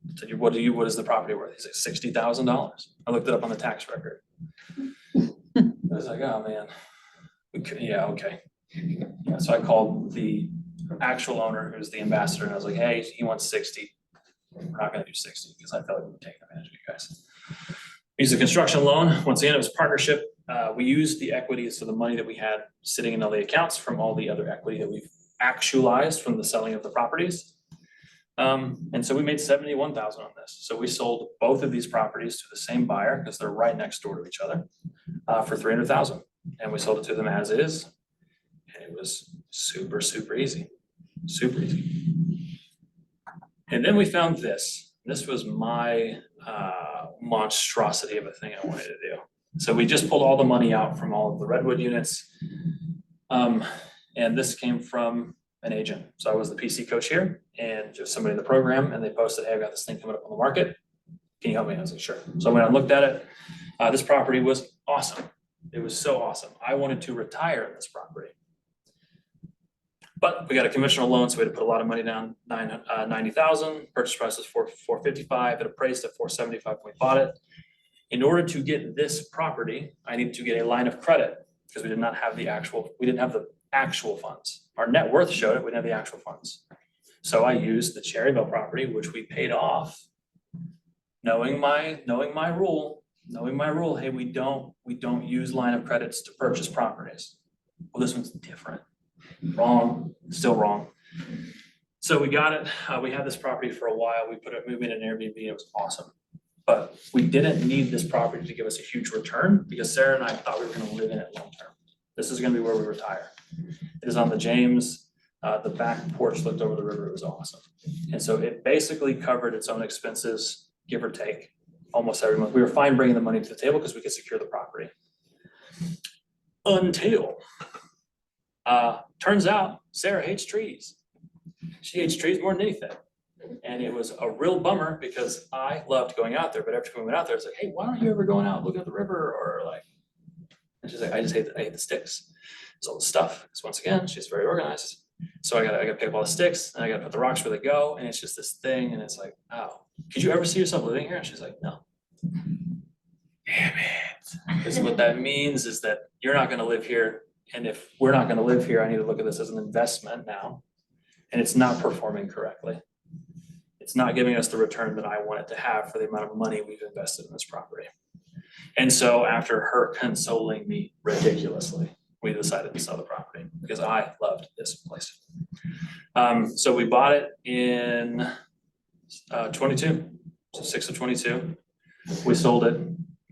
S1: I said, what is the property worth? He's like, $60,000. I looked it up on the tax record. I was like, oh man, yeah, okay. Yeah, so I called the actual owner, who's the ambassador, and I was like, hey, he wants 60. We're not gonna do 60 because I felt like we were taking advantage of you guys. We used a construction loan. Once again, it was a partnership. We used the equity, so the money that we had sitting in all the accounts from all the other equity that we've actualized from the selling of the properties. And so we made $71,000 on this. So we sold both of these properties to the same buyer because they're right next door to each other for $300,000. And we sold it to them as is. And it was super, super easy. Super easy. And then we found this. This was my monstrosity of a thing I wanted to do. So we just pulled all the money out from all of the Redwood units. And this came from an agent. So I was the PC coach here and just somebody in the program, and they posted, hey, I've got this thing coming up on the market. Can you help me? I was like, sure. So when I looked at it, this property was awesome. It was so awesome. I wanted to retire in this property. But we got a conventional loan, so we had to put a lot of money down, $90,000. Purchase price was $455. It appraised at $475 when we bought it. In order to get this property, I needed to get a line of credit because we didn't have the actual funds. Our net worth showed it, we didn't have the actual funds. So I used the Cherryville property, which we paid off knowing my rule, hey, we don't use line of credits to purchase properties. Well, this one's different. Wrong, still wrong. So we got it, we had this property for a while, we moved in an Airbnb, it was awesome. But we didn't need this property to give us a huge return because Sarah and I thought we were gonna live in it long term. This is gonna be where we retire. It is on the James, the back porch looked over the river, it was awesome. And so it basically covered its own expenses, give or take, almost every month. We were fine bringing the money to the table because we could secure the property. Until, turns out Sarah hates trees. She hates trees more than anything. And it was a real bummer because I loved going out there, but after we went out there, it's like, hey, why aren't you ever going out, looking at the river or like, and she's like, I hate the sticks. It's all the stuff, because once again, she's very organized. So I gotta pick up all the sticks and I gotta put the rocks where they go. And it's just this thing. And it's like, oh, could you ever see yourself living here? And she's like, no. Damn it. Because what that means is that you're not gonna live here. And if we're not gonna live here, I need to look at this as an investment now. And it's not performing correctly. It's not giving us the return that I want it to have for the amount of money we've invested in this property. And so after her consoling me ridiculously, we decided to sell the property because I loved this place. So we bought it in 22, so 6 of 22. We sold it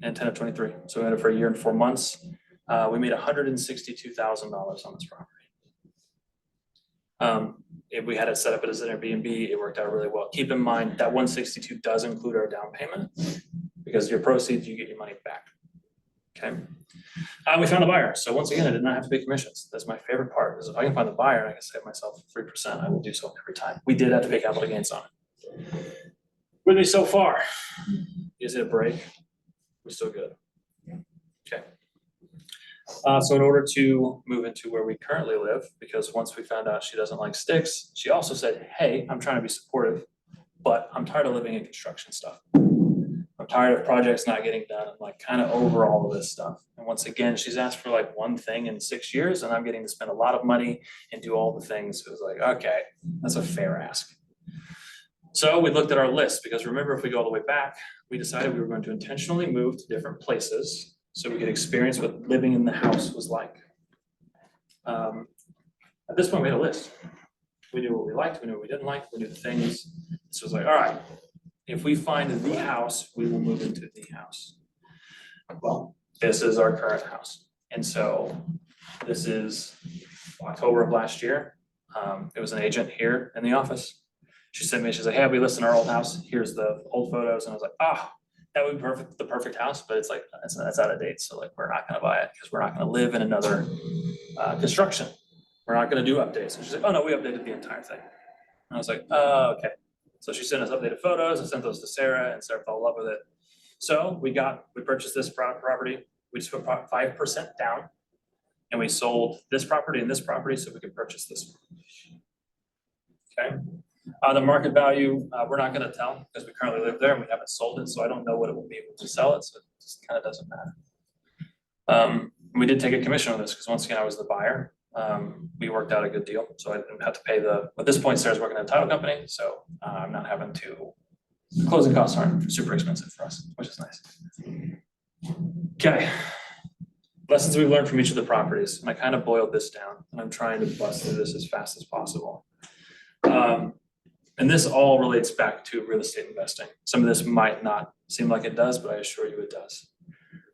S1: in 10 of 23. So we had it for a year and 4 months. We made $162,000 on this property. If we had it set up as an Airbnb, it worked out really well. Keep in mind that 162 does include our down payment because your proceeds, you get your money back. Okay. We found a buyer. So once again, I did not have to pay commissions. That's my favorite part is if I can find the buyer and I can save myself 3%, I will do so every time. We did have to pay capital gains on it. With me so far, is it a break? We're still good. Okay. So in order to move into where we currently live, because once we found out she doesn't like sticks, she also said, hey, I'm trying to be supportive, but I'm tired of living in construction stuff. I'm tired of projects not getting done. I'm like kind of over all of this stuff. And once again, she's asked for like one thing in 6 years and I'm getting to spend a lot of money and do all the things. It was like, okay, that's a fair ask. So we looked at our list because remember, if we go all the way back, we decided we were going to intentionally move to different places so we could experience what living in the house was like. At this point, we had a list. We knew what we liked, we knew what we didn't like, we knew the things. So it was like, all right, if we find the house, we will move into the house. Well, this is our current house. And so this is October of last year. It was an agent here in the office. She sent me, she's like, hey, we listed our old house. Here's the old photos. And I was like, that would be perfect, the perfect house, but it's like, that's out of date. So like, we're not gonna buy it because we're not gonna live in another construction. We're not gonna do updates. And she's like, oh no, we updated the entire thing. And I was like, oh, okay. So she sent us updated photos. I sent those to Sarah and Sarah fell in love with it. So we purchased this property. We just put 5% down and we sold this property and this property so we could purchase this one. Okay. The market value, we're not gonna tell because we currently live there and we haven't sold it. So I don't know what it will be able to sell it. So it just kind of doesn't matter. We did take a commission on this because once again, I was the buyer. We worked out a good deal. So I didn't have to pay at this point, Sarah's working at a title company. So I'm not having to, the closing costs aren't super expensive for us, which is nice. Okay. Lessons we've learned from each of the properties. And I kind of boiled this down and I'm trying to bust through this as fast as possible. And this all relates back to real estate investing. Some of this might not seem like it does, but I assure you it does.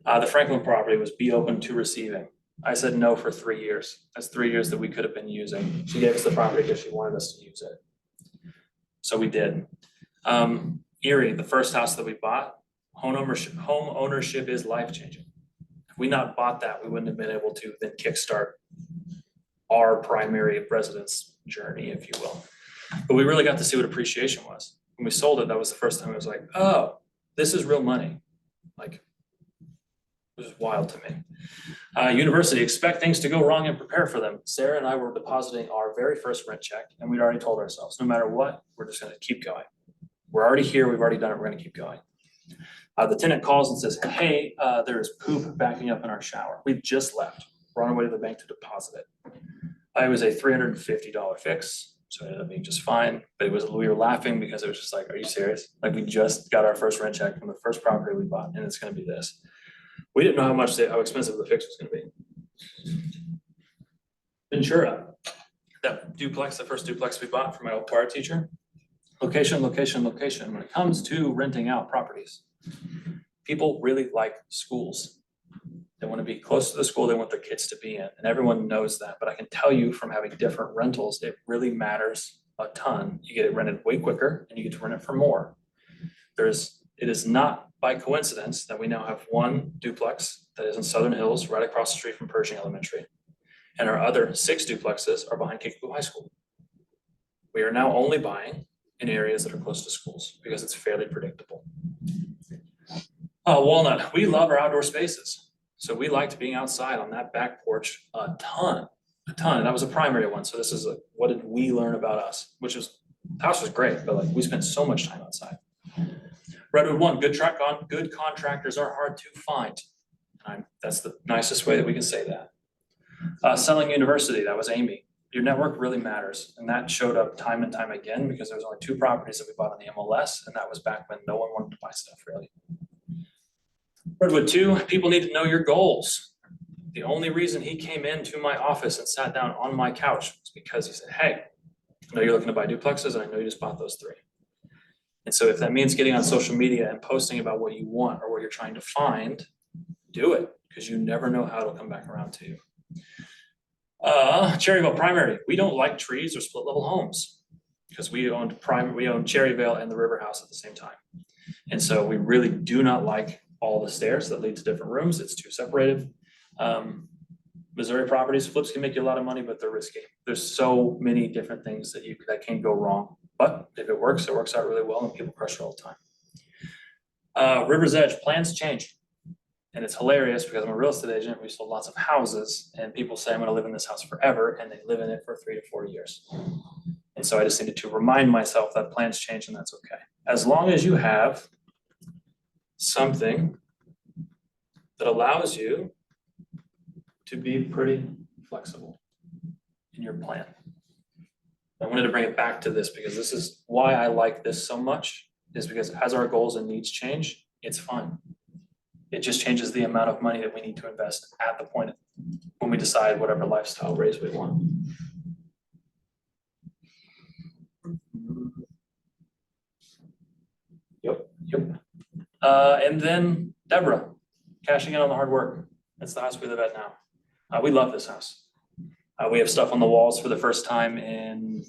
S1: The Franklin property was be open to receiving. I said no for 3 years. That's 3 years that we could have been using. She gave us the property because she wanted us to use it. So we did. Erie, the first house that we bought, home ownership is life-changing. If we not bought that, we wouldn't have been able to then kickstart our primary residence journey, if you will. But we really got to see what appreciation was. When we sold it, that was the first time it was like, oh, this is real money. Like, it was wild to me. University, expect things to go wrong and prepare for them. Sarah and I were depositing our very first rent check and we'd already told ourselves, no matter what, we're just gonna keep going. We're already here, we've already done it, we're gonna keep going. The tenant calls and says, hey, there is poop backing up in our shower. We've just left. We're on our way to the bank to deposit it. It was a $350 fix. So it ended up being just fine, but we were laughing because it was just like, are you serious? Like, we just got our first rent check from the first property we bought and it's gonna be this. We didn't know how expensive the fix was gonna be. Ventura, that duplex, the first duplex we bought for my old choir teacher. Location, location, location. When it comes to renting out properties, people really like schools. They want to be close to the school they want their kids to be in, and everyone knows that. But I can tell you from having different rentals, it really matters a ton. You get it rented way quicker and you get to rent it for more. It is not by coincidence that we now have one duplex that is in Southern Hills, right across the street from Pershing Elementary. And our other 6 duplexes are behind Kickapoo High School. We are now only buying in areas that are close to schools because it's fairly predictable. Walnut, we love our outdoor spaces. So we liked being outside on that back porch a ton. And that was a primary one. So this is what did we learn about us, which is, the house was great, but like we spent so much time outside. Redwood 1, good contractors are hard to find. And that's the nicest way that we can say that. Selling University, that was Amy. Your network really matters. And that showed up time and time again because there was only 2 properties that we bought on the MLS. And that was back when no one wanted to buy stuff really. Redwood 2, people need to know your goals. The only reason he came into my office and sat down on my couch was because he said, hey, I know you're looking to buy duplexes and I know you just bought those 3. And so if that means getting on social media and posting about what you want or what you're trying to find, do it because you never know how it'll come back around to you. Cherryvale Primary, we don't like trees or split level homes because we own Cherryvale and the River House at the same time. And so we really do not like all the stairs that lead to different rooms. It's too separated. Missouri properties, flips can make you a lot of money, but they're risky. There's so many different things that can go wrong. But if it works out really well and people crush it all the time. River's Edge, plans change. And it's hilarious because I'm a real estate agent. We sold lots of houses and people say, I'm gonna live in this house forever. And they live in it for 3 to 4 years. And so I just needed to remind myself that plans change and that's okay. As long as you have something that allows you to be pretty flexible in your plan. I wanted to bring it back to this because this is why I like this so much, is because as our goals and needs change, it's fun. It just changes the amount of money that we need to invest at the point when we decide whatever lifestyle raise we want. Yep. And then Deborah, cashing in on the hard work. That's the house we live at now. We love this house. We have stuff on the walls for the first time in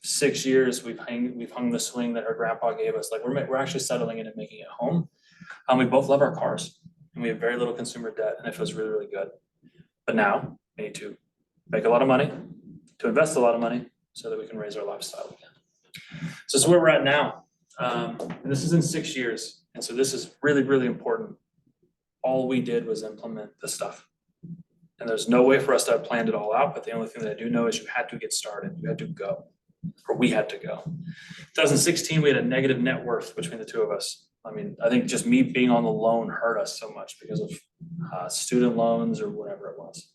S1: 6 years. We've hung the swing that her grandpa gave us. Like we're actually settling in and making it home. We both love our cars and we have very little consumer debt and it feels really, really good. But now we need to make a lot of money, to invest a lot of money so that we can raise our lifestyle again. So this is where we're at now. And this is in 6 years. And so this is really, really important. All we did was implement the stuff. And there's no way for us to have planned it all out, but the only thing that I do know is you had to get started. You had to go, or we had to go. 2016, we had a negative net worth between the 2 of us. I mean, I think just me being on the loan hurt us so much because of student loans or whatever it was.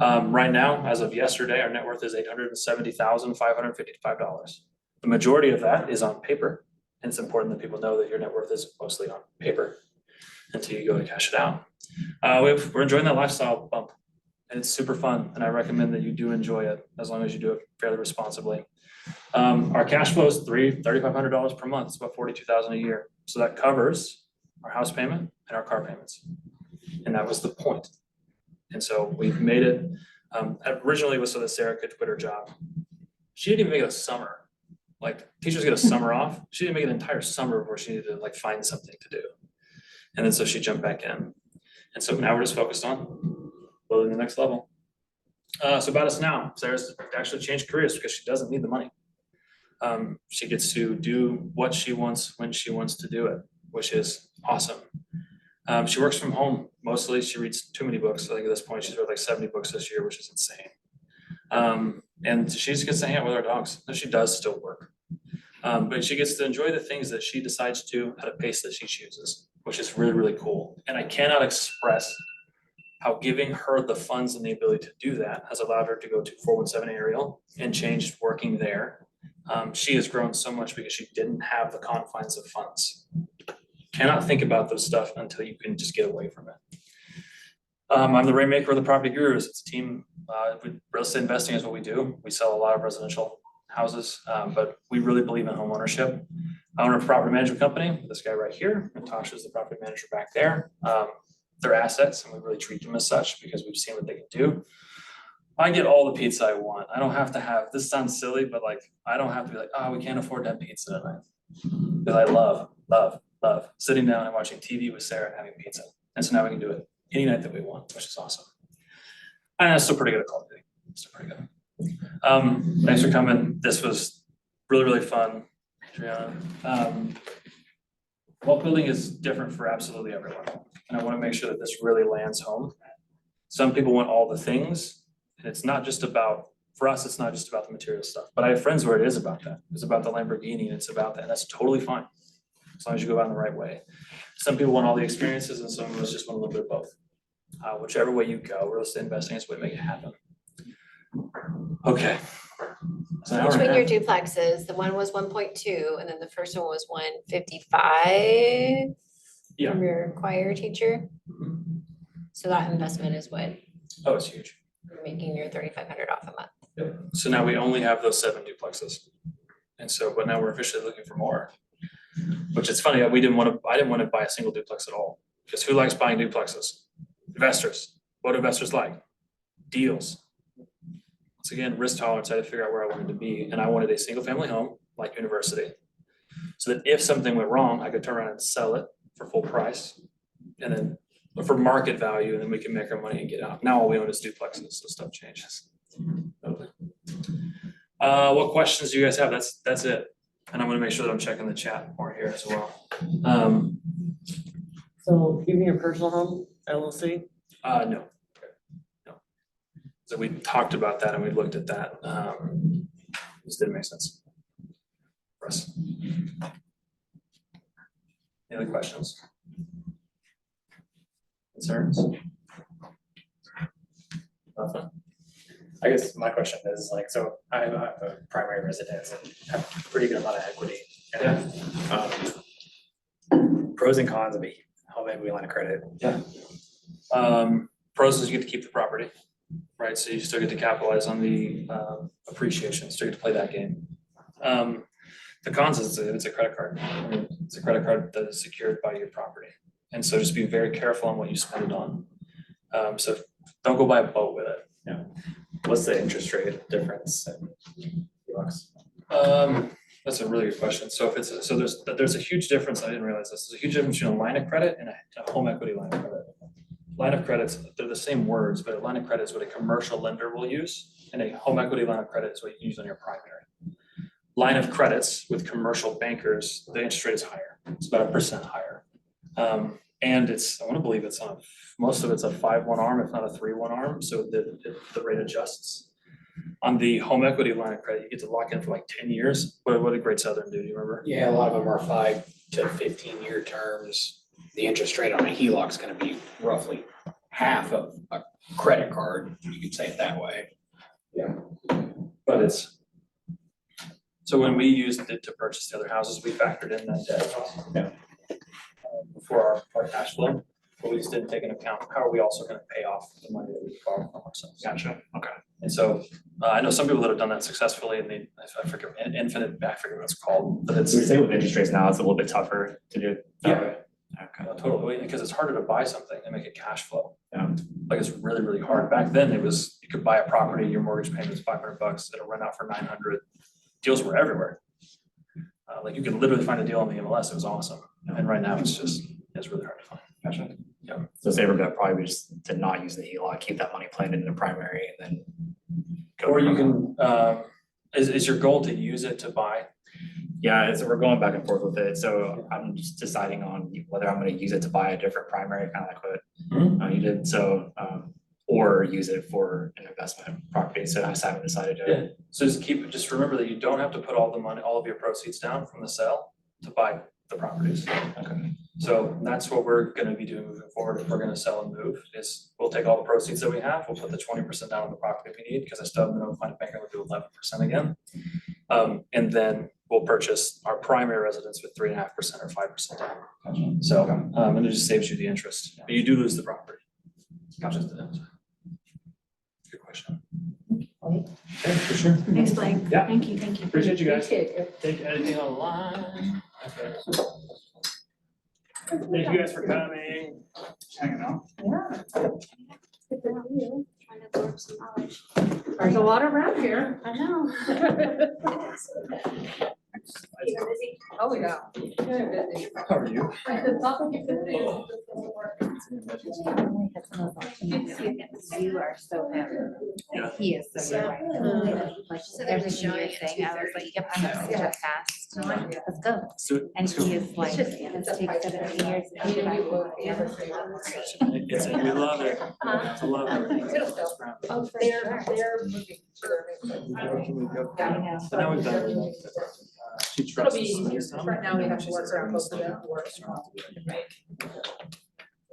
S1: Right now, as of yesterday, our net worth is $870,555. The majority of that is on paper. And it's important that people know that your net worth is mostly on paper until you go to cash it out. We're enjoying that lifestyle bump and it's super fun. And I recommend that you do enjoy it as long as you do it fairly responsibly. Our cash flow is $3,500 per month. It's about $42,000 a year. So that covers our house payment and our car payments. And that was the point. And so we've made it, originally it was so that Sarah could quit her job. She didn't even make it a summer. Like teachers get a summer off. She didn't make an entire summer before she needed to like find something to do. And then so she jumped back in. And so now we're just focused on building the next level. So about us now, Sarah's actually changed careers because she doesn't need the money. She gets to do what she wants when she wants to do it, which is awesome. She works from home mostly. She reads too many books. I think at this point she's read like 70 books this year, which is insane. And she just gets to hang out with our dogs. And she does still work. But she gets to enjoy the things that she decides to at a pace that she chooses, which is really, really cool. And I cannot express how giving her the funds and the ability to do that has allowed her to go to 417 Ariel and changed working there She has grown so much because she didn't have the confines of funds. Cannot think about those stuff until you can just get away from it. I'm the rainmaker of the Property Gurus. It's a team, real estate investing is what we do. We sell a lot of residential houses, but we really believe in home ownership. I own a property management company, this guy right here, Natasha's the property manager back there. They're assets and we really treat them as such because we've seen what they can do. I get all the pizza I want. I don't have to have, this sounds silly, but like, I don't have to be like, oh, we can't afford to have pizza tonight. Because I love sitting down and watching TV with Sarah and having pizza. And so now we can do it any night that we want, which is awesome. And I'm still pretty good at Call of Duty. Still pretty good. Thanks for coming. This was really, really fun, Adriana. Wealth building is different for absolutely everyone. And I want to make sure that this really lands home. Some people want all the things. And it's not just about, for us, it's not just about the material stuff. But I have friends where it is about that. It's about the Lamborghini and it's about that. And that's totally fine. As long as you go about it in the right way. Some people want all the experiences and some of us just want a little bit of both. Whichever way you go, real estate investing is the way to make it happen. Okay. So now
S6: Between
S1: we're
S6: your
S1: at-
S6: duplexes, the one was 1.2 and then the first one was 155
S1: Yeah.
S6: from your choir teacher. So that investment is what
S1: Oh, it's huge.
S6: you're making your 3,500 off a month.
S1: So now we only have those 7 duplexes. And so, but now we're officially looking for more. Which is funny, I didn't want to buy a single duplex at all. Because who likes buying duplexes? Investors. What do investors like? Deals. Once again, risk tolerance, I had to figure out where I wanted to be. And I wanted a single family home, like university. So that if something went wrong, I could turn around and sell it for full price. And then for market value, and then we can make our money and get out. Now all we own is duplexes, so stuff changes. What questions do you guys have? That's it. And I'm gonna make sure that I'm checking the chat more here as well.
S8: So even your personal home LLC,
S1: No. So we talked about that and we looked at that. This didn't make sense for us. Any other questions? Concerns? Nothing?
S3: I guess my question is like, so I have a primary residence and have a pretty good amount of equity. And pros and cons of a home equity line of credit.
S1: Pros is you get to keep the property, right? So you still get to capitalize on the appreciation, still get to play that game. The cons is it's a credit card. It's a credit card that is secured by your property. And so just be very careful on what you spend it on. So don't go buy a boat with it.
S3: Yeah. What's the interest rate difference in bucks?
S1: That's a really good question. So if it's, so there's a huge difference. I didn't realize this. There's a huge difference between a line of credit and a home equity line of credit. Line of credits, they're the same words, but a line of credit is what a commercial lender will use, and a home equity line of credit is what you use on your primary. Line of credits with commercial bankers, the interest rate is higher. It's about 1% higher. And I want to believe most of it's a 5-1 arm, if not a 3-1 arm, so the rate adjusts. On the home equity line of credit, you get to lock in for like 10 years. What did Great Southern do? Do you remember?
S3: Yeah, a lot of them are 5 to 15-year terms. The interest rate on a HELOC is gonna be roughly half of a credit card, you could say it that way.
S1: But so when we used it to purchase the other houses, we factored in that debt. Before our cash flow, but we just didn't take into account how are we also gonna pay off the money that we borrowed from ourselves.
S3: Gotcha, okay.
S1: And so, I know some people that have done that successfully and I forget, infinite, I forget what it's called, but it's.
S10: We say with interest rates now, it's a little bit tougher to do.
S1: Yeah.
S10: Okay.
S1: Totally, because it's harder to buy something and make it cash flow.
S10: Yeah.
S1: Like it's really, really hard. Back then, you could buy a property, your mortgage payment is $500, it'll rent out for 900. Deals were everywhere. Like you could literally find a deal on the MLS, it was awesome. And right now, it's really hard to find.
S10: Gotcha.
S1: Yeah.
S10: So safer bet probably just to not use the HELOC, keep that money planted in the primary and then. go
S1: Or you
S10: from
S1: can, is your goal to use it to buy?
S10: Yeah, so we're going back and forth with it. So I'm just deciding on whether I'm gonna use it to buy a different primary, kind of like what you did. So, or use it for an investment property. So I just haven't decided
S1: Yeah.
S10: to.
S1: So just remember that you don't have to put all of your proceeds down from the sale to buy the properties.
S10: Okay.
S1: So that's what we're gonna be doing moving forward. If we're gonna sell and move, is we'll take all the proceeds that we have, we'll put the 20% down on the property if we need, because I still haven't been able to find a banker that will do 11% again. And then we'll purchase our primary residence with 3.5% or 5% down. So, and it just saves you the interest, but you do lose the property. Gotcha. Good question. Okay, for sure.
S5: Thanks, Blake.
S1: Yeah.
S5: Thank you, thank you.
S1: Appreciate you guys.
S7: Appreciate it.
S1: Take anything online. Okay. Thank you guys for coming. Hanging out.
S2: Trying to absorb some knowledge.
S7: There's a lot around here.
S2: I know. Keep her busy.
S7: Oh, yeah. Very busy.
S1: How are you?
S11: You are so happy.
S1: Yeah.
S11: He is so good. Like,
S6: So there's a
S11: everything you're
S6: giant
S11: saying, I was like, yep, I'm gonna skip fast. Let's go.
S1: So,
S11: And he is like, this takes 17 years. to come back.
S1: it's, we love it. I love it.
S7: Oh, they're moving.
S11: I know.
S1: So now we've done. She
S7: It'll
S1: trusts
S7: be,
S1: us.
S7: right now we have to work around both of them to work.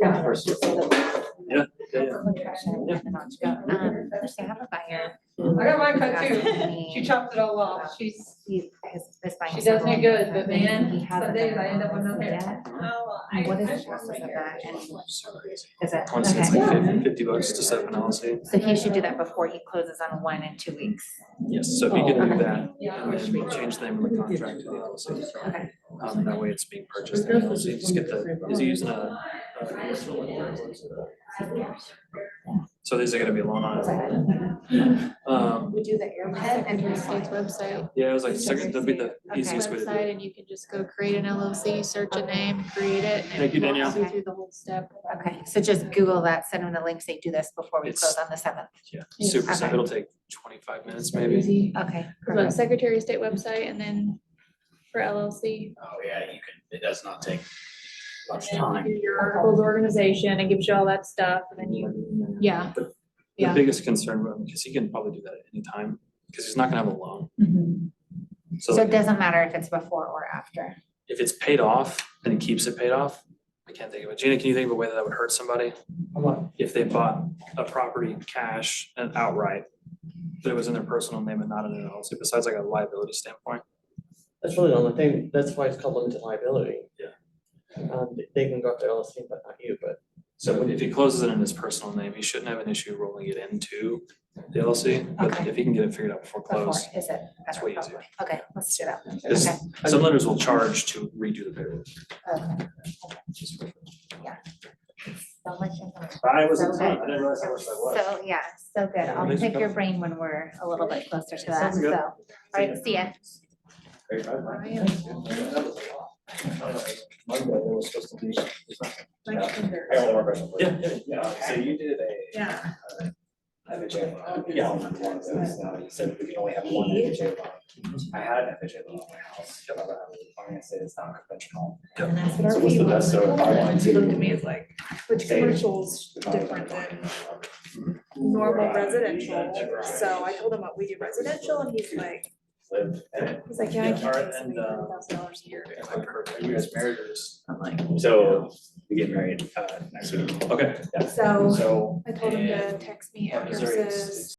S1: Yeah, yeah, yeah.
S11: First, I have a buyer.
S7: I got mine cut too.
S11: too.
S7: She chopped it all off.
S11: This buying.
S7: She does me good, but
S11: He
S7: man,
S11: hasn't
S7: some days
S11: done
S7: I end up with no
S11: it
S7: hair.
S11: yet.
S2: Oh,
S11: And what is the process of that? And is it,
S1: Honestly, it's
S11: okay.
S1: like $50 to set up an LLC.
S11: So he should do that before he closes on one in 2 weeks.
S1: Yes, so if you can do
S11: Okay.
S1: that, we change the name of the contract to the LLC.
S11: Okay.
S1: That way it's being purchased in the LLC, just get the, is he using a? So these are gonna be a loan on it.
S4: We do the airport Secretary of State's website.
S1: Yeah, it was like second, that'd be the easiest way to do
S4: Website,
S1: it.
S4: and you can just go create an LLC, search a name, create it. and
S1: Thank you,
S4: it walks
S1: Danielle.
S4: you through the whole step.
S11: Okay, so just Google that, send him the link, say do this before we
S1: It's-
S11: close on the 7th.
S1: Yeah, super,
S11: Okay.
S1: it'll take 25 minutes maybe.
S4: Easy.
S11: Okay.
S4: But
S11: perfect.
S4: Secretary of State website, and then for LLC.
S3: Oh, yeah, you can, it does not take much
S4: And then
S3: time.
S4: you do your articles of organization, and gives you all that stuff, and then you, yeah.
S1: The
S4: Yeah.
S1: biggest concern, because he can probably do that at any time, because he's not gonna have a loan. So
S11: So it
S1: like,
S11: doesn't matter if it's before or after.
S1: if it's paid off and he keeps it paid off, I can't think of it. Gina, can you think of a way that would hurt somebody? If they bought a property cash and outright, but it was in their personal name and not in an LLC, besides like a liability standpoint?
S8: That's really the only thing, that's why it's called limited liability.
S1: Yeah.
S8: They can go up to LLC, but not you, but.
S1: So if he closes it in his personal name, he shouldn't have an issue rolling it into the LLC, but
S11: Okay.
S1: if he can get it figured out before
S11: Before,
S1: close.
S11: is it?
S1: It's way easier.
S11: Okay, let's do that.
S1: Because
S11: Okay.
S1: some lenders will charge to redo the payroll.
S11: Okay. Yeah. So much information.
S1: I was,
S11: So good.
S1: I didn't realize how much that was.
S11: So, yeah, so good. I'll
S1: Thanks for
S11: pick your
S1: coming.
S11: brain when we're a little bit closer to that,
S1: Sounds
S11: so.
S1: good.
S11: All right, see ya.
S1: Yeah.
S9: So you did
S7: Yeah.
S9: FHA loan. Yeah. One of those, you said we can only have one FHA loan. I had an FHA loan on my house, but I'm gonna say it's not conventional.
S7: And that's what
S9: So
S7: our
S9: what's
S7: fee
S9: the
S7: was.
S9: best, so if I wanted
S7: And she
S9: to-
S7: looked at me as like, but commercial's different than normal residential. So I told him what we do residential and he's like,
S9: Live in it.
S7: yeah, I
S1: Yeah,
S7: can't
S1: alright,
S7: take
S1: and,
S7: $7,000 a year.
S1: Are you guys married or just?
S7: I'm like,
S9: So we get married next week.
S1: Okay.
S7: so
S9: So.
S7: I told him to
S9: and
S7: text me
S9: Missouri is-
S7: addresses.